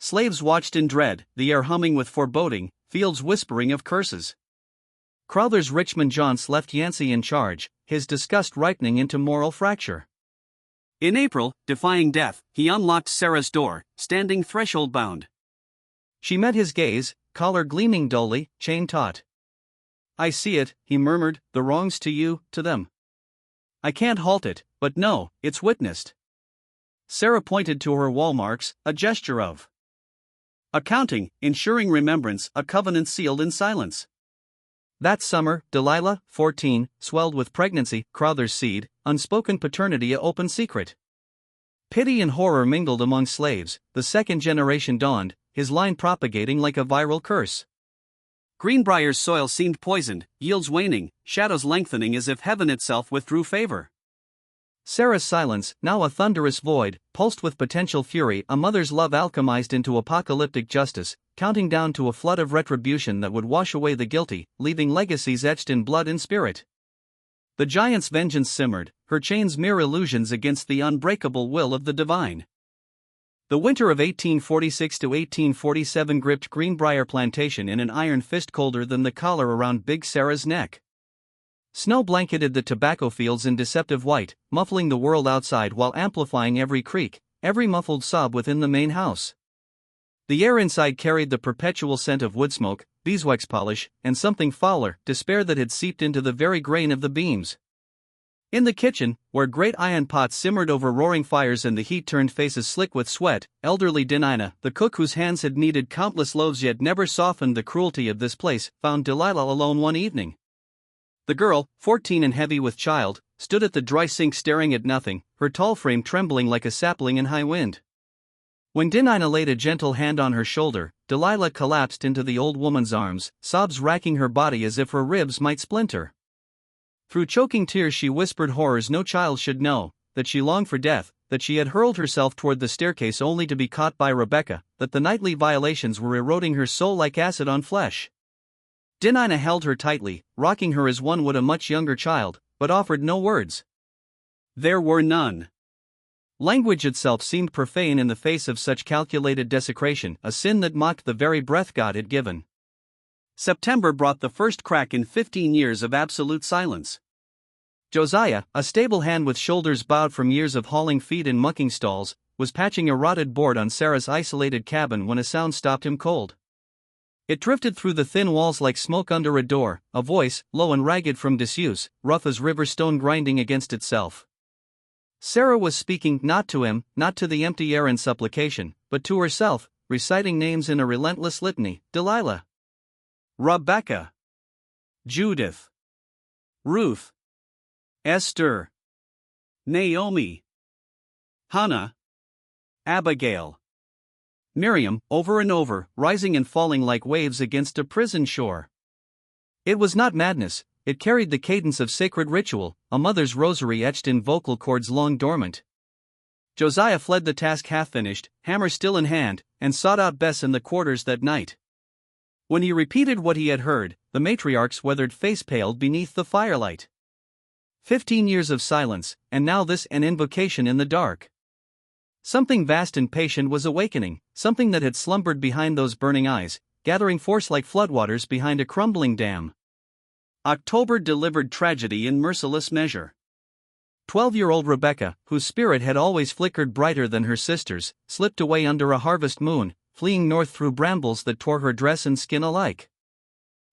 Slaves watched in dread, the air humming with foreboding, fields whispering of curses. Crowther's Richmond jaunts left Yancey in charge, his disgust ripening into moral fracture. In April, defying death, he unlocked Sarah's door, standing threshold-bound. She met his gaze, collar gleaming dully, chain taut. "I see it," he murmured, "the wrongs to you, to them. I can't halt it, but no, it's witnessed." Sarah pointed to her wall marks, a gesture of accounting, ensuring remembrance, a covenant sealed in silence. That summer, Delilah, 14, swelled with pregnancy, Crowther's seed, unspoken paternity a open secret. Pity and horror mingled among slaves, the second generation dawned, his line propagating like a viral curse. Greenbrier's soil seemed poisoned, yields waning, shadows lengthening as if heaven itself withdrew favor. Sarah's silence, now a thunderous void, pulsed with potential fury, a mother's love alchemized into apocalyptic justice, counting down to a flood of retribution that would wash away the guilty, leaving legacies etched in blood and spirit. The giant's vengeance simmered, her chains mere illusions against the unbreakable will of the divine. The winter of 1846 to 1847 gripped Greenbrier Plantation in an iron fist colder than the collar around Big Sarah's neck. Snow blanketed the tobacco fields in deceptive white, muffling the world outside while amplifying every creak, every muffled sob within the main house. The air inside carried the perpetual scent of wood smoke, beeswax polish, and something fouler, despair that had seeped into the very grain of the beams. In the kitchen, where great iron pots simmered over roaring fires and the heat turned faces slick with sweat, elderly Dinah, the cook whose hands had kneaded countless loaves yet never softened the cruelty of this place, found Delilah alone one evening. The girl, 14 and heavy with child, stood at the dry sink staring at nothing, her tall frame trembling like a sapling in high wind. When Dinah laid a gentle hand on her shoulder, Delilah collapsed into the old woman's arms, sobs racking her body as if her ribs might splinter. Through choking tears she whispered horrors no child should know, that she longed for death, that she had hurled herself toward the staircase only to be caught by Rebecca, that the nightly violations were eroding her soul like acid on flesh. Dinah held her tightly, rocking her as one would a much younger child, but offered no words. There were none. Language itself seemed profane in the face of such calculated desecration, a sin that mocked the very breath God had given. September brought the first crack in 15 years of absolute silence. Josiah, a stable hand with shoulders bowed from years of hauling feed in mucking stalls, was patching a rotted board on Sarah's isolated cabin when a sound stopped him cold. It drifted through the thin walls like smoke under a door, a voice, low and ragged from disuse, rough as river stone grinding against itself. Sarah was speaking not to him, not to the empty air in supplication, but to herself, reciting names in a relentless litany: Delilah, Rebecca, Judith, Ruth, Esther, Naomi, Hannah, Abigail, Miriam, over and over, rising and falling like waves against a prison shore. It was not madness, it carried the cadence of sacred ritual, a mother's rosary etched in vocal cords long dormant. Josiah fled the task half-finished, hammer still in hand, and sought out Bess in the quarters that night. When he repeated what he had heard, the matriarch's weathered face paled beneath the firelight. 15 years of silence, and now this an invocation in the dark. Something vast and patient was awakening, something that had slumbered behind those burning eyes, gathering force like floodwaters behind a crumbling dam. October delivered tragedy in merciless measure. 12-year-old Rebecca, whose spirit had always flickered brighter than her sister's, slipped away under a harvest moon, fleeing north through brambles that tore her dress and skin alike.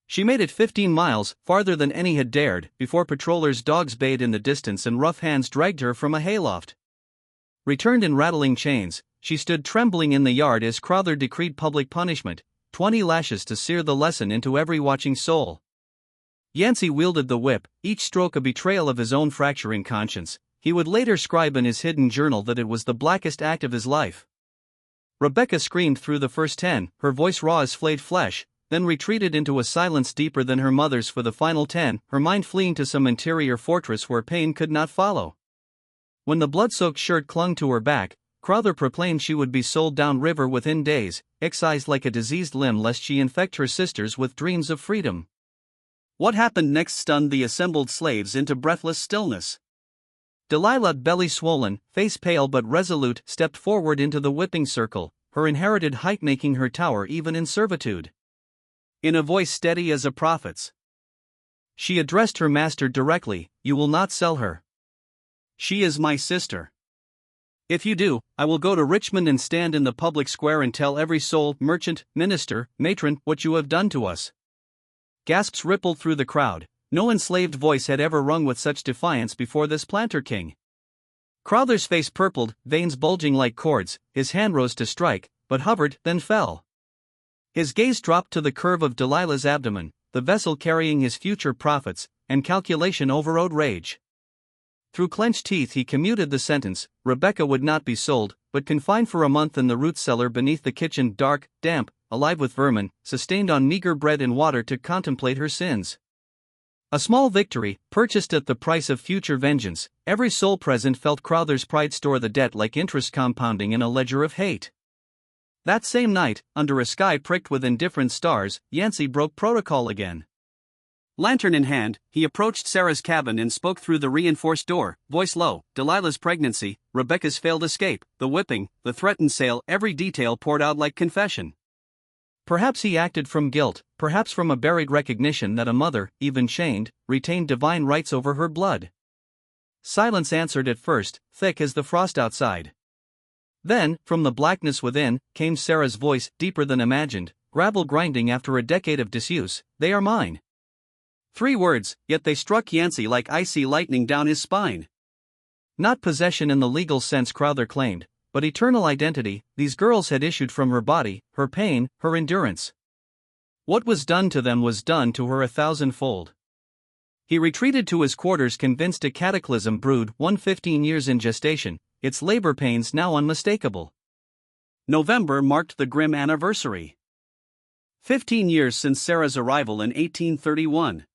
She made it 15 miles, farther than any had dared, before patrollers' dogs bayed in the distance and rough hands dragged her from a hayloft. Returned in rattling chains, she stood trembling in the yard as Crowther decreed public punishment, 20 lashes to sear the lesson into every watching soul. Yancey wielded the whip, each stroke a betrayal of his own fracturing conscience. He would later scribe in his hidden journal that it was the blackest act of his life. Rebecca screamed through the first 10, her voice raw as flayed flesh, then retreated into a silence deeper than her mother's for the final 10, her mind fleeing to some interior fortress where pain could not follow. When the blood-soaked shirt clung to her back, Crowther proclaimed she would be sold downriver within days, excised like a diseased limb lest she infect her sisters with dreams of freedom. What happened next stunned the assembled slaves into breathless stillness. Delilah, belly swollen, face pale but resolute, stepped forward into the whipping circle, her inherited height making her tower even in servitude. In a voice steady as a prophet's, she addressed her master directly, "You will not sell her. She is my sister. If you do, I will go to Richmond and stand in the public square and tell every soul, merchant, minister, matron, what you have done to us." Gasps rippled through the crowd. No enslaved voice had ever rung with such defiance before this planter king. Crowther's face purpled, veins bulging like cords, his hand rose to strike, but hovered, then fell. His gaze dropped to the curve of Delilah's abdomen, the vessel carrying his future profits, and calculation overrode rage. Through clenched teeth he commuted the sentence: Rebecca would not be sold, but confined for a month in the root cellar beneath the kitchen, dark, damp, alive with vermin, sustained on meager bread and water to contemplate her sins. A small victory, purchased at the price of future vengeance. Every soul present felt Crowther's pride store the debt like interest compounding in a ledger of hate. That same night, under a sky pricked with indifferent stars, Yancey broke protocol again. Lantern in hand, he approached Sarah's cabin and spoke through the reinforced door, voice low. Delilah's pregnancy, Rebecca's failed escape, the whipping, the threatened sale, every detail poured out like confession. Perhaps he acted from guilt, perhaps from a buried recognition that a mother, even chained, retained divine rights over her blood. Silence answered at first, thick as the frost outside. Then, from the blackness within, came Sarah's voice, deeper than imagined, gravel grinding after a decade of disuse: "They are mine." 3 words, yet they struck Yancey like icy lightning down his spine. Not possession in the legal sense Crowther claimed, but eternal identity. These girls had issued from her body, her pain, her endurance. What was done to them was done to her 1,000-fold. He retreated to his quarters convinced a cataclysm brewed, 15 years in gestation, its labor pains now unmistakable. November marked the grim anniversary. 15 years since Sarah's arrival in 1831.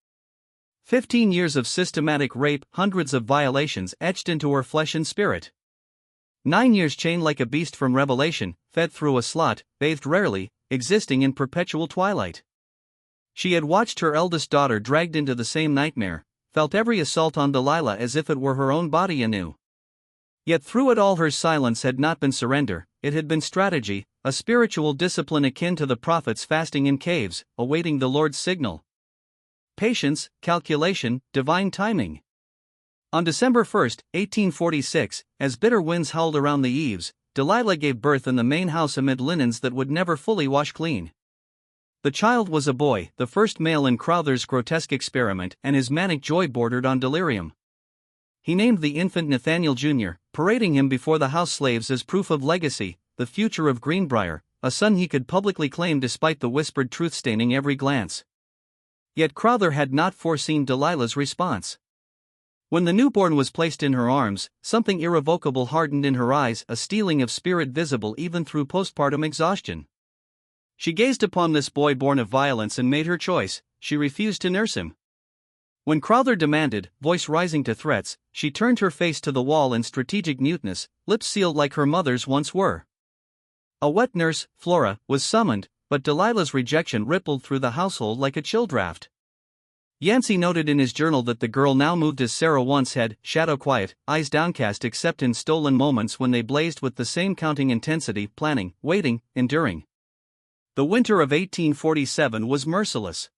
15 years of systematic rape, hundreds of violations etched into her flesh and spirit. 9 years chained like a beast from Revelation, fed through a slot, bathed rarely, existing in perpetual twilight. She had watched her eldest daughter dragged into the same nightmare, felt every assault on Delilah as if it were her own body anew. Yet through it all her silence had not been surrender, it had been strategy, a spiritual discipline akin to the prophets fasting in caves, awaiting the Lord's signal. Patience, calculation, divine timing. On December 1, 1846, as bitter winds howled around the eaves, Delilah gave birth in the main house amid linens that would never fully wash clean. The child was a boy, the first male in Crowther's grotesque experiment, and his manic joy bordered on delirium. He named the infant Nathaniel Jr., parading him before the house slaves as proof of legacy, the future of Greenbrier, a son he could publicly claim despite the whispered truth staining every glance. Yet Crowther had not foreseen Delilah's response. When the newborn was placed in her arms, something irrevocable hardened in her eyes, a steeling of spirit visible even through postpartum exhaustion. She gazed upon this boy born of violence and made her choice: she refused to nurse him. When Crowther demanded, voice rising to threats, she turned her face to the wall in strategic muteness, lips sealed like her mother's once were. A wet nurse, Flora, was summoned, but Delilah's rejection rippled through the household like a chill draft. Yancey noted in his journal that the girl now moved as Sarah once had, shadow quiet, eyes downcast except in stolen moments when they blazed with the same counting intensity, planning, waiting, enduring. The winter of 1847 was merciless.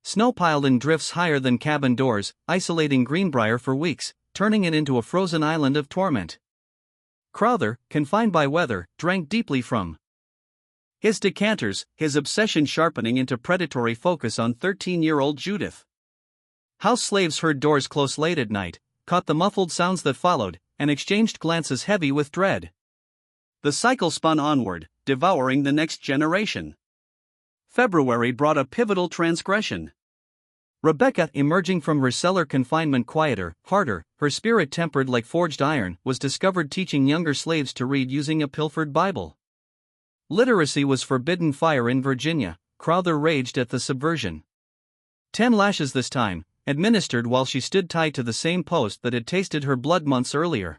Snow piled in drifts higher than cabin doors, isolating Greenbrier for weeks, turning it into a frozen island of torment. Crowther, confined by weather, drank deeply from his decanters, his obsession sharpening into predatory focus on 13-year-old Judith. House slaves heard doors close late at night, caught the muffled sounds that followed, and exchanged glances heavy with dread. The cycle spun onward, devouring the next generation. February brought a pivotal transgression. Rebecca, emerging from her cellar confinement quieter, harder, her spirit tempered like forged iron, was discovered teaching younger slaves to read using a pilfered Bible. Literacy was forbidden fire in Virginia. Crowther raged at the subversion. 10 lashes this time, administered while she stood tied to the same post that had tasted her blood months earlier.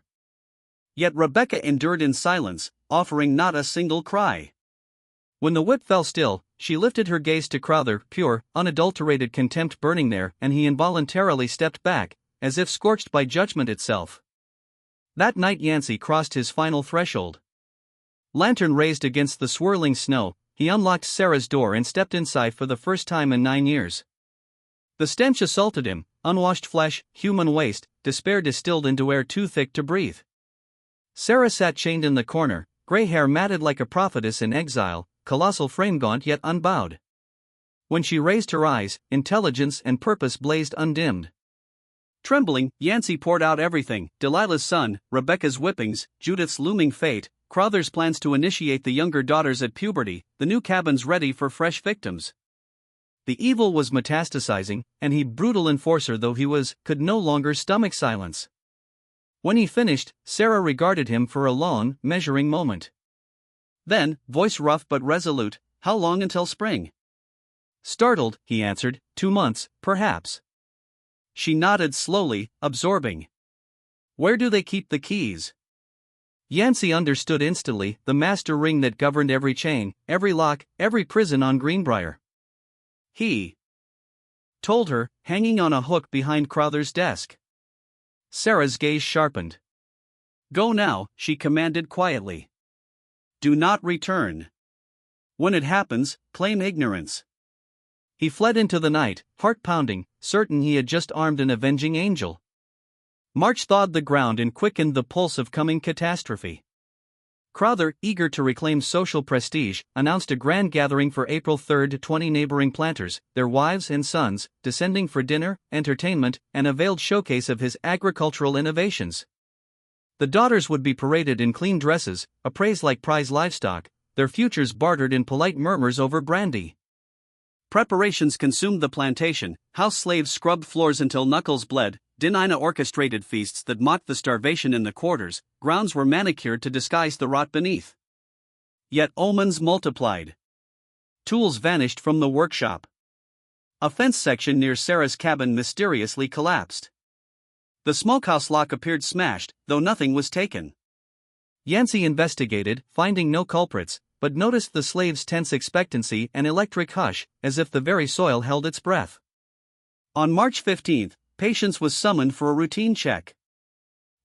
Yet Rebecca endured in silence, offering not a single cry. When the whip fell still, she lifted her gaze to Crowther, pure, unadulterated contempt burning there, and he involuntarily stepped back, as if scorched by judgment itself. That night Yancey crossed his final threshold. Lantern raised against the swirling snow, he unlocked Sarah's door and stepped inside for the first time in 9 years. The stench assaulted him, unwashed flesh, human waste, despair distilled into air too thick to breathe. Sarah sat chained in the corner, gray hair matted like a prophetess in exile, colossal frame gaunt yet unbowed. When she raised her eyes, intelligence and purpose blazed undimmed. Trembling, Yancey poured out everything: Delilah's son, Rebecca's whippings, Judith's looming fate, Crowther's plans to initiate the younger daughters at puberty, the new cabins ready for fresh victims. The evil was metastasizing, and he, brutal enforcer though he was, could no longer stomach silence. When he finished, Sarah regarded him for a long, measuring moment. Then, voice rough but resolute, "How long until spring?" Startled, he answered, 2 months, perhaps. She nodded slowly, absorbing. "Where do they keep the keys?" Yancey understood instantly, the master ring that governed every chain, every lock, every prison on Greenbrier. He told her, hanging on a hook behind Crowther's desk. Sarah's gaze sharpened. "Go now," she commanded quietly. "Do not return. When it happens, claim ignorance." He fled into the night, heart pounding, certain he had just armed an avenging angel. March thawed the ground and quickened the pulse of coming catastrophe. Crowther, eager to reclaim social prestige, announced a grand gathering for April 3. 20 neighboring planters, their wives and sons, descending for dinner, entertainment, and a veiled showcase of his agricultural innovations. The daughters would be paraded in clean dresses, appraised like prize livestock, their futures bartered in polite murmurs over brandy. Preparations consumed the plantation, house slaves scrubbed floors until knuckles bled, Dinina orchestrated feasts that mocked the starvation in the quarters, grounds were manicured to disguise the rot beneath. Yet omens multiplied. Tools vanished from the workshop. A fence section near Sarah's cabin mysteriously collapsed. The smokehouse lock appeared smashed, though nothing was taken. Yancey investigated, finding no culprits, but noticed the slaves' tense expectancy and electric hush, as if the very soil held its breath. On March 15, Patience was summoned for a routine check.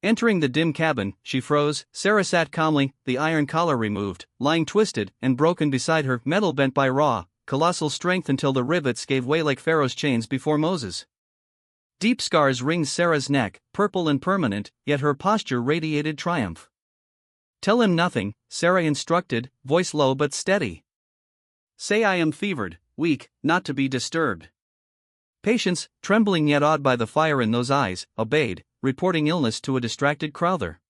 Entering the dim cabin, she froze. Sarah sat calmly, the iron collar removed, lying twisted and broken beside her, metal bent by raw, colossal strength until the rivets gave way like Pharaoh's chains before Moses. Deep scars ringed Sarah's neck, purple and permanent, yet her posture radiated triumph. "Tell him nothing," Sarah instructed, voice low but steady. "Say I am fevered, weak, not to be disturbed." Patience, trembling yet awed by the fire in those eyes, obeyed, reporting illness to a distracted Crowther.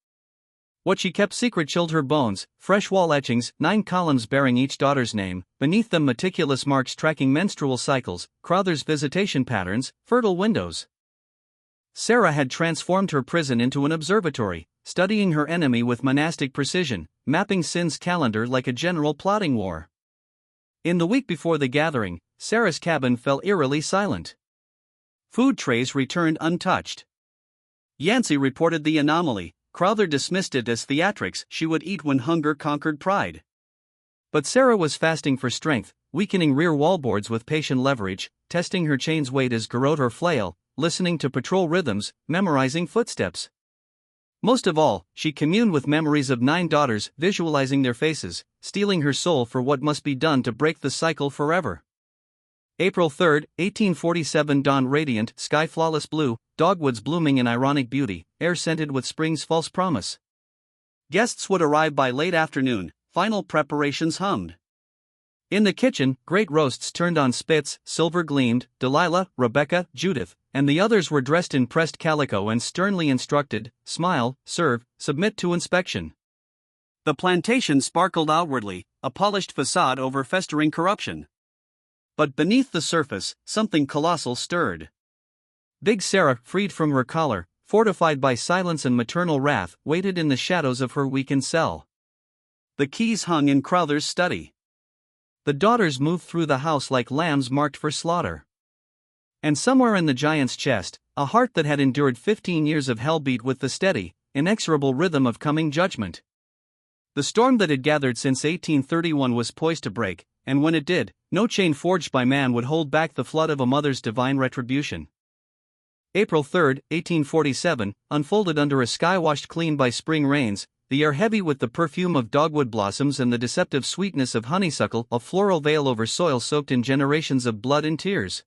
What she kept secret chilled her bones: fresh wall etchings, 9 columns bearing each daughter's name, beneath them meticulous marks tracking menstrual cycles, Crowther's visitation patterns, fertile windows. Sarah had transformed her prison into an observatory, studying her enemy with monastic precision, mapping sin's calendar like a general plotting war. In the week before the gathering, Sarah's cabin fell eerily silent. Food trays returned untouched. Yancey reported the anomaly. Crowther dismissed it as theatrics she would eat when hunger conquered pride. But Sarah was fasting for strength, weakening rear wallboards with patient leverage, testing her chain's weight as garrote or flail, listening to patrol rhythms, memorizing footsteps. Most of all, she communed with memories of 9 daughters, visualizing their faces, steeling her soul for what must be done to break the cycle forever. April 3, 1847 dawn radiant, sky flawless blue, dogwoods blooming in ironic beauty, air scented with spring's false promise. Guests would arrive by late afternoon, final preparations hummed. In the kitchen, great roasts turned on spits, silver gleamed, Delilah, Rebecca, Judith, and the others were dressed in pressed calico and sternly instructed: smile, serve, submit to inspection. The plantation sparkled outwardly, a polished facade over festering corruption. But beneath the surface, something colossal stirred. Big Sarah, freed from her collar, fortified by silence and maternal wrath, waited in the shadows of her weakened cell. The keys hung in Crowther's study. The daughters moved through the house like lambs marked for slaughter. And somewhere in the giant's chest, a heart that had endured 15 years of hell beat with the steady, inexorable rhythm of coming judgment. The storm that had gathered since 1831 was poised to break, and when it did, no chain forged by man would hold back the flood of a mother's divine retribution. April 3, 1847, unfolded under a sky washed clean by spring rains, the air heavy with the perfume of dogwood blossoms and the deceptive sweetness of honeysuckle, a floral veil over soil soaked in generations of blood and tears.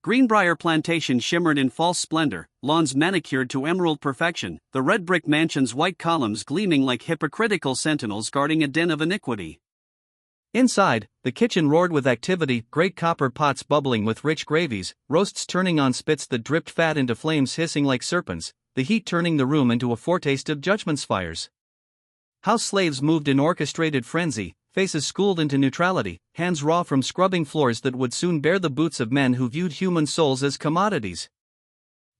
Greenbrier Plantation shimmered in false splendor, lawns manicured to emerald perfection, the red brick mansion's white columns gleaming like hypocritical sentinels guarding a den of iniquity. Inside, the kitchen roared with activity, great copper pots bubbling with rich gravies, roasts turning on spits that dripped fat into flames hissing like serpents, the heat turning the room into a foretaste of judgment's fires. House slaves moved in orchestrated frenzy, faces schooled into neutrality, hands raw from scrubbing floors that would soon bear the boots of men who viewed human souls as commodities.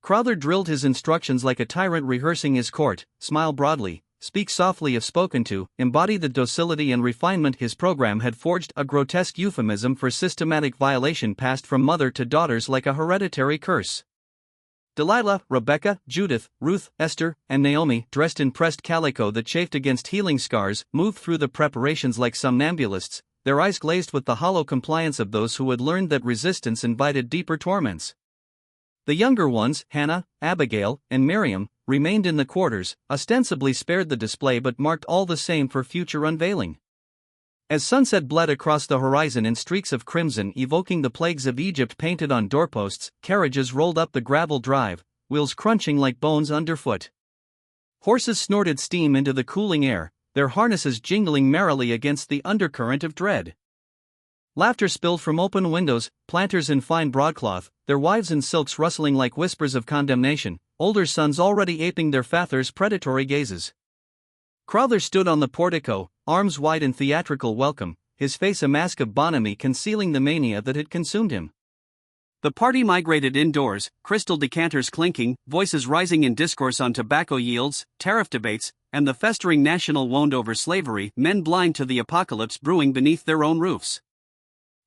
Crowther drilled his instructions like a tyrant rehearsing his court: smile broadly, speak softly if spoken to, embody the docility and refinement. His program had forged a grotesque euphemism for systematic violation passed from mother to daughters like a hereditary curse. Delilah, Rebecca, Judith, Ruth, Esther, and Naomi, dressed in pressed calico that chafed against healing scars, moved through the preparations like somnambulists, their eyes glazed with the hollow compliance of those who had learned that resistance invited deeper torments. The younger ones, Hannah, Abigail, and Miriam, remained in the quarters, ostensibly spared the display but marked all the same for future unveiling. As sunset bled across the horizon in streaks of crimson evoking the plagues of Egypt painted on doorposts, carriages rolled up the gravel drive, wheels crunching like bones underfoot. Horses snorted steam into the cooling air, their harnesses jingling merrily against the undercurrent of dread. Laughter spilled from open windows, planters in fine broadcloth, their wives in silks rustling like whispers of condemnation, older sons already aping their fathers' predatory gazes. Crowther stood on the portico, arms wide in theatrical welcome, his face a mask of bonhomie concealing the mania that had consumed him. The party migrated indoors, crystal decanters clinking, voices rising in discourse on tobacco yields, tariff debates, and the festering national wound over slavery, men blind to the apocalypse brewing beneath their own roofs.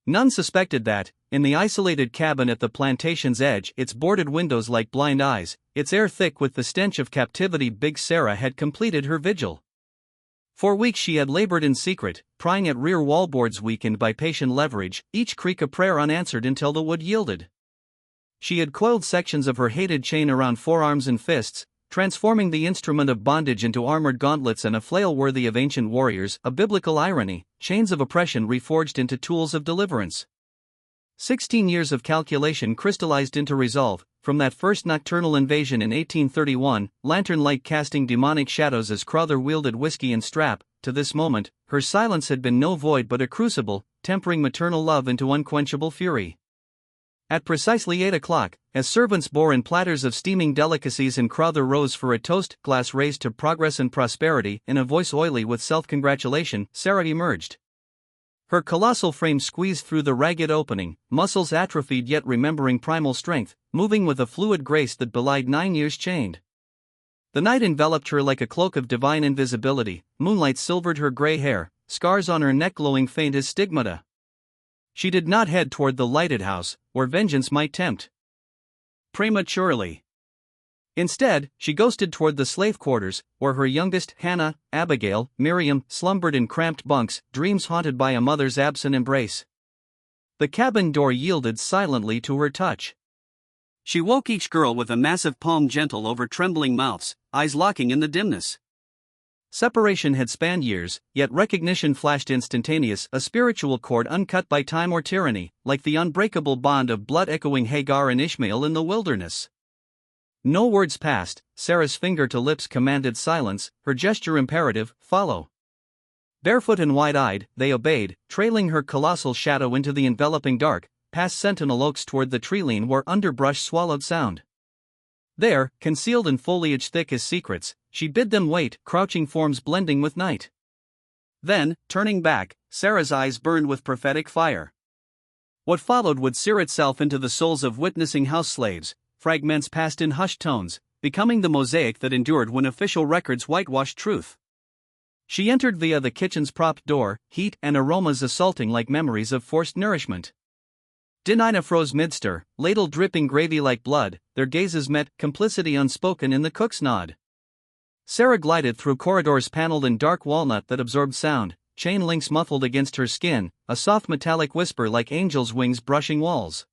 None suspected that, in the isolated cabin at the plantation's edge, its boarded windows like blind eyes, its air thick with the stench of captivity, Big Sarah had completed her vigil. For weeks she had labored in secret, prying at rear wallboards weakened by patient leverage, each creak a prayer unanswered until the wood yielded. She had coiled sections of her hated chain around forearms and fists, transforming the instrument of bondage into armored gauntlets and a flail worthy of ancient warriors, a biblical irony, chains of oppression reforged into tools of deliverance. 16 years of calculation crystallized into resolve, from that first nocturnal invasion in 1831, lantern light casting demonic shadows as Crowther wielded whiskey and strap, to this moment, her silence had been no void but a crucible, tempering maternal love into unquenchable fury. At precisely 8 o'clock, as servants bore in platters of steaming delicacies and Crowther rose for a toast glass raised to progress and prosperity, in a voice oily with self-congratulation, Sarah emerged. Her colossal frame squeezed through the ragged opening, muscles atrophied yet remembering primal strength, moving with a fluid grace that belied 9 years chained. The night enveloped her like a cloak of divine invisibility, moonlight silvered her gray hair, scars on her neck glowing faint as stigmata. She did not head toward the lighted house, where vengeance might tempt. Prematurely. Instead, she ghosted toward the slave quarters, where her youngest, Hannah, Abigail, Miriam, slumbered in cramped bunks, dreams haunted by a mother's absent embrace. The cabin door yielded silently to her touch. She woke each girl with a massive palm gentle over trembling mouths, eyes locking in the dimness. Separation had spanned years, yet recognition flashed instantaneous, a spiritual cord uncut by time or tyranny, like the unbreakable bond of blood-echoing Hagar and Ishmael in the wilderness. No words passed, Sarah's finger to lips commanded silence, her gesture imperative, follow. Barefoot and wide-eyed, they obeyed, trailing her colossal shadow into the enveloping dark, past sentinel oaks toward the tree-line where underbrush swallowed sound. There, concealed in foliage thick as secrets, she bid them wait, crouching forms blending with night. Then, turning back, Sarah's eyes burned with prophetic fire. What followed would sear itself into the souls of witnessing house slaves, fragments passed in hushed tones, becoming the mosaic that endured when official records whitewashed truth. She entered via the kitchen's propped door, heat and aromas assaulting like memories of forced nourishment. Dinah froze mid-stir, ladle dripping gravy like blood, their gazes met, complicity unspoken in the cook's nod. Sarah glided through corridors paneled in dark walnut that absorbed sound, chain links muffled against her skin, a soft metallic whisper like angels' wings brushing walls.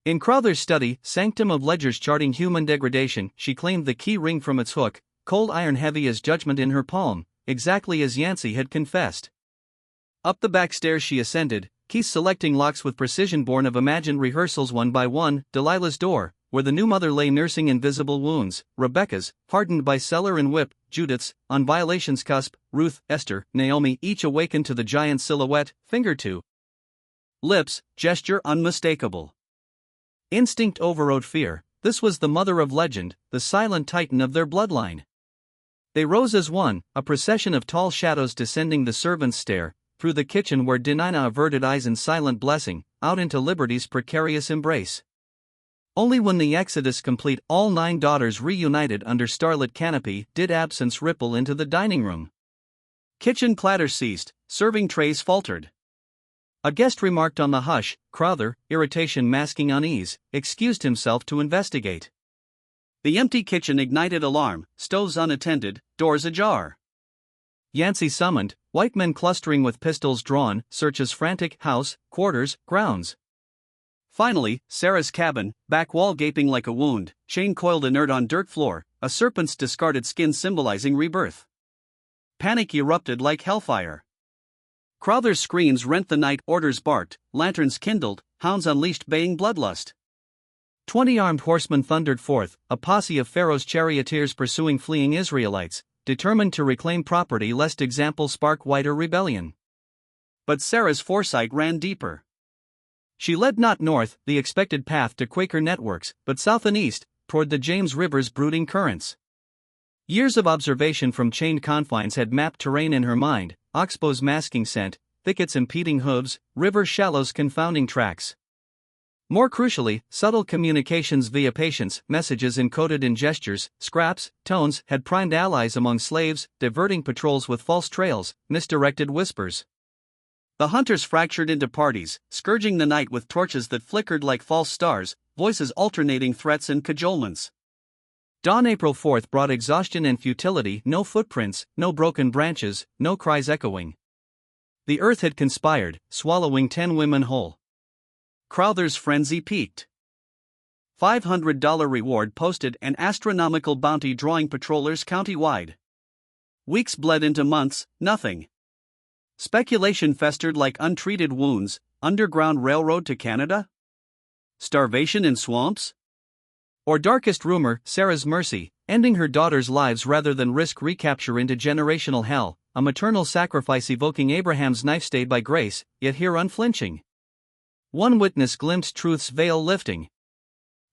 In Crowther's study, sanctum of ledgers charting human degradation, she claimed the key ring from its hook, cold iron heavy as judgment in her palm, exactly as Yancey had confessed. Up the back stairs she ascended, keys selecting locks with precision born of imagined rehearsals one by one, Delilah's door, where the new mother lay nursing invisible wounds, Rebecca's, hardened by cellar and whip, Judith's, on violation's cusp, Ruth, Esther, Naomi, each awakened to the giant silhouette, finger to lips, gesture unmistakable. Instinct overrode fear. This was the mother of legend, the silent titan of their bloodline. They rose as one, a procession of tall shadows descending the servants' stair, through the kitchen where Dinah averted eyes in silent blessing, out into liberty's precarious embrace. Only when the exodus complete, all 9 daughters reunited under starlit canopy, did absence ripple into the dining room. Kitchen clatter ceased, serving trays faltered. A guest remarked on the hush. Crowther, irritation masking unease, excused himself to investigate. The empty kitchen ignited alarm, stoves unattended, doors ajar. Yancey summoned, white men clustering with pistols drawn, searches frantic, house, quarters, grounds. Finally, Sarah's cabin, back wall gaping like a wound, chain coiled inert on dirt floor, a serpent's discarded skin symbolizing rebirth. Panic erupted like hellfire. Crowther's screams rent the night, orders barked, lanterns kindled, hounds unleashed baying bloodlust. 20 armed horsemen thundered forth, a posse of Pharaoh's charioteers pursuing fleeing Israelites, determined to reclaim property lest example spark wider rebellion. But Sarah's foresight ran deeper. She led not north, the expected path to Quaker networks, but south and east, toward the James River's brooding currents. Years of observation from chained confines had mapped terrain in her mind, oxbows masking scent, thickets impeding hooves, river shallows confounding tracks. More crucially, subtle communications via patience, messages encoded in gestures, scraps, tones, had primed allies among slaves, diverting patrols with false trails, misdirected whispers. The hunters fractured into parties, scourging the night with torches that flickered like false stars, voices alternating threats and cajolements. Dawn April 4th brought exhaustion and futility, no footprints, no broken branches, no cries echoing. The earth had conspired, swallowing 10 women whole. Crowther's frenzy peaked. $500 reward posted, an astronomical bounty drawing patrollers county-wide. Weeks bled into months, nothing. Speculation festered like untreated wounds, underground railroad to Canada? Starvation in swamps? Or darkest rumor, Sarah's mercy, ending her daughters' lives rather than risk recapture into generational hell, a maternal sacrifice evoking Abraham's knife stayed by grace, yet here unflinching. One witness glimpsed truth's veil lifting.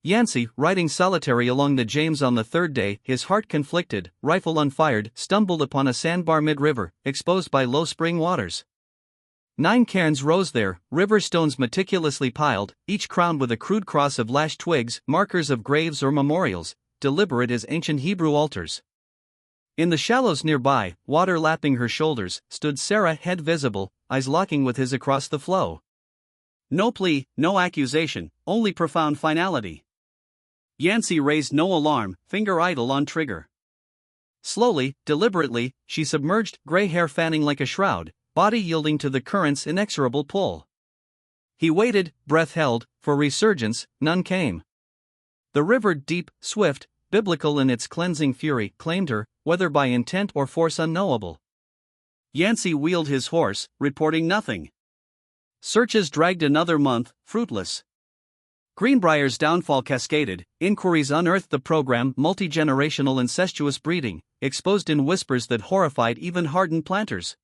Yancey, riding solitary along the James on the 3rd day, his heart conflicted, rifle unfired, stumbled upon a sandbar mid-river, exposed by low spring waters. 9 cairns rose there, river stones meticulously piled, each crowned with a crude cross of lashed twigs, markers of graves or memorials, deliberate as ancient Hebrew altars. In the shallows nearby, water lapping her shoulders, stood Sarah, head visible, eyes locking with his across the flow. No plea, no accusation, only profound finality. Yancey raised no alarm, finger idle on trigger. Slowly, deliberately, she submerged, gray hair fanning like a shroud, body yielding to the current's inexorable pull. He waited, breath held, for resurgence, none came. The river, deep, swift, biblical in its cleansing fury, claimed her, whether by intent or force unknowable. Yancey wheeled his horse, reporting nothing. Searches dragged another month, fruitless. Greenbrier's downfall cascaded, inquiries unearthed the program, multi-generational incestuous breeding, exposed in whispers that horrified even hardened planters.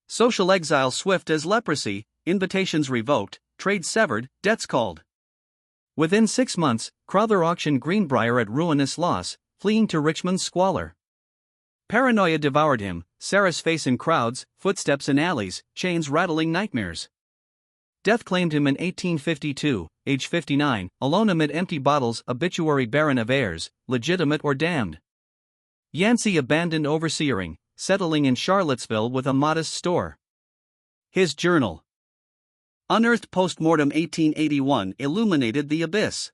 Social exile swift as leprosy, invitations revoked, trade severed, debts called. Within 6 months, Crowther auctioned Greenbrier at ruinous loss, fleeing to Richmond's squalor. Paranoia devoured him, Sarah's face in crowds, footsteps in alleys, chains rattling nightmares. Death claimed him in 1852, age 59, alone amid empty bottles, obituary barren of heirs, legitimate or damned. Yancey abandoned overseering, settling in Charlottesville with a modest store. His journal, unearthed post-mortem 1881, illuminated the abyss.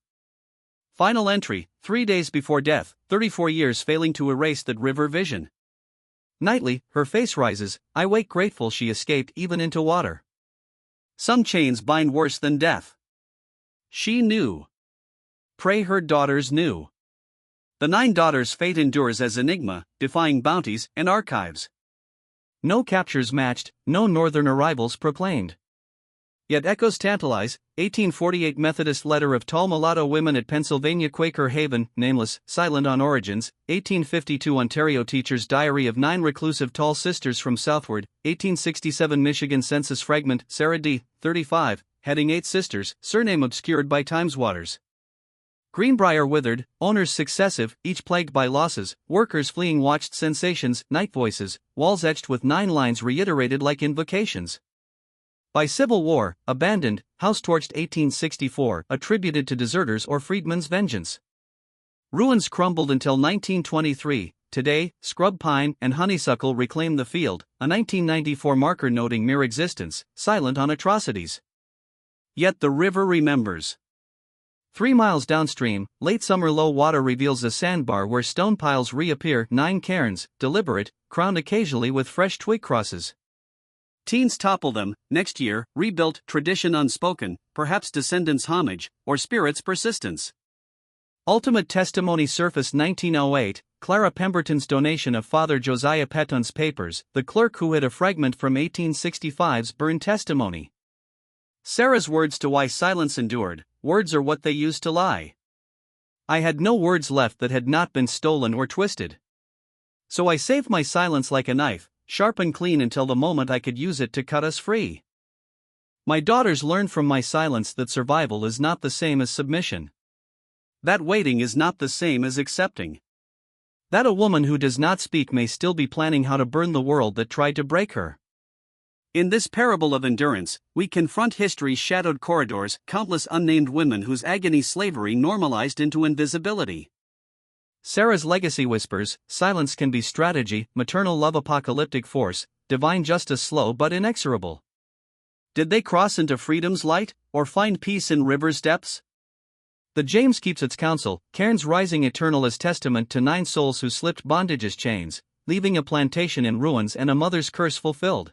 Final entry, 3 days before death, 34 years failing to erase that river vision. Nightly, her face rises, I wake grateful she escaped even into water. Some chains bind worse than death. She knew. Pray her daughters knew. The 9 daughters' fate endures as enigma, defying bounties and archives. No captures matched, no northern arrivals proclaimed. Yet echoes tantalize. 1848 Methodist letter of tall mulatto women at Pennsylvania Quaker Haven, nameless, silent on origins. 1852 Ontario teacher's diary of 9 reclusive tall sisters from southward. 1867 Michigan census fragment, Sarah D., 35, heading 8 sisters, surname obscured by time's waters. Greenbrier withered, owners successive, each plagued by losses, workers fleeing watched sensations, night voices, walls etched with 9 lines reiterated like invocations. By Civil War, abandoned, house torched 1864, attributed to deserters or freedmen's vengeance. Ruins crumbled until 1923, today, scrub pine and honeysuckle reclaim the field, a 1994 marker noting mere existence, silent on atrocities. Yet the river remembers. 3 miles downstream, late summer low water reveals a sandbar where stone piles reappear, 9 cairns, deliberate, crowned occasionally with fresh twig crosses. Teens topple them, next year, rebuilt, tradition unspoken, perhaps descendants' homage, or spirits' persistence. Ultimate testimony surfaced 1908, Clara Pemberton's donation of Father Josiah Peton's papers, the clerk who hid a fragment from 1865's burned testimony. Sarah's words to why silence endured, words are what they used to lie. I had no words left that had not been stolen or twisted. So I saved my silence like a knife, sharp and clean until the moment I could use it to cut us free. My daughters learned from my silence that survival is not the same as submission. That waiting is not the same as accepting. That a woman who does not speak may still be planning how to burn the world that tried to break her. In this parable of endurance, we confront history's shadowed corridors, countless unnamed women whose agony slavery normalized into invisibility. Sarah's legacy whispers, silence can be strategy, maternal love apocalyptic force, divine justice slow but inexorable. Did they cross into freedom's light, or find peace in river's depths? The James keeps its counsel, cairns rising eternal as testament to 9 souls who slipped bondage's chains, leaving a plantation in ruins and a mother's curse fulfilled.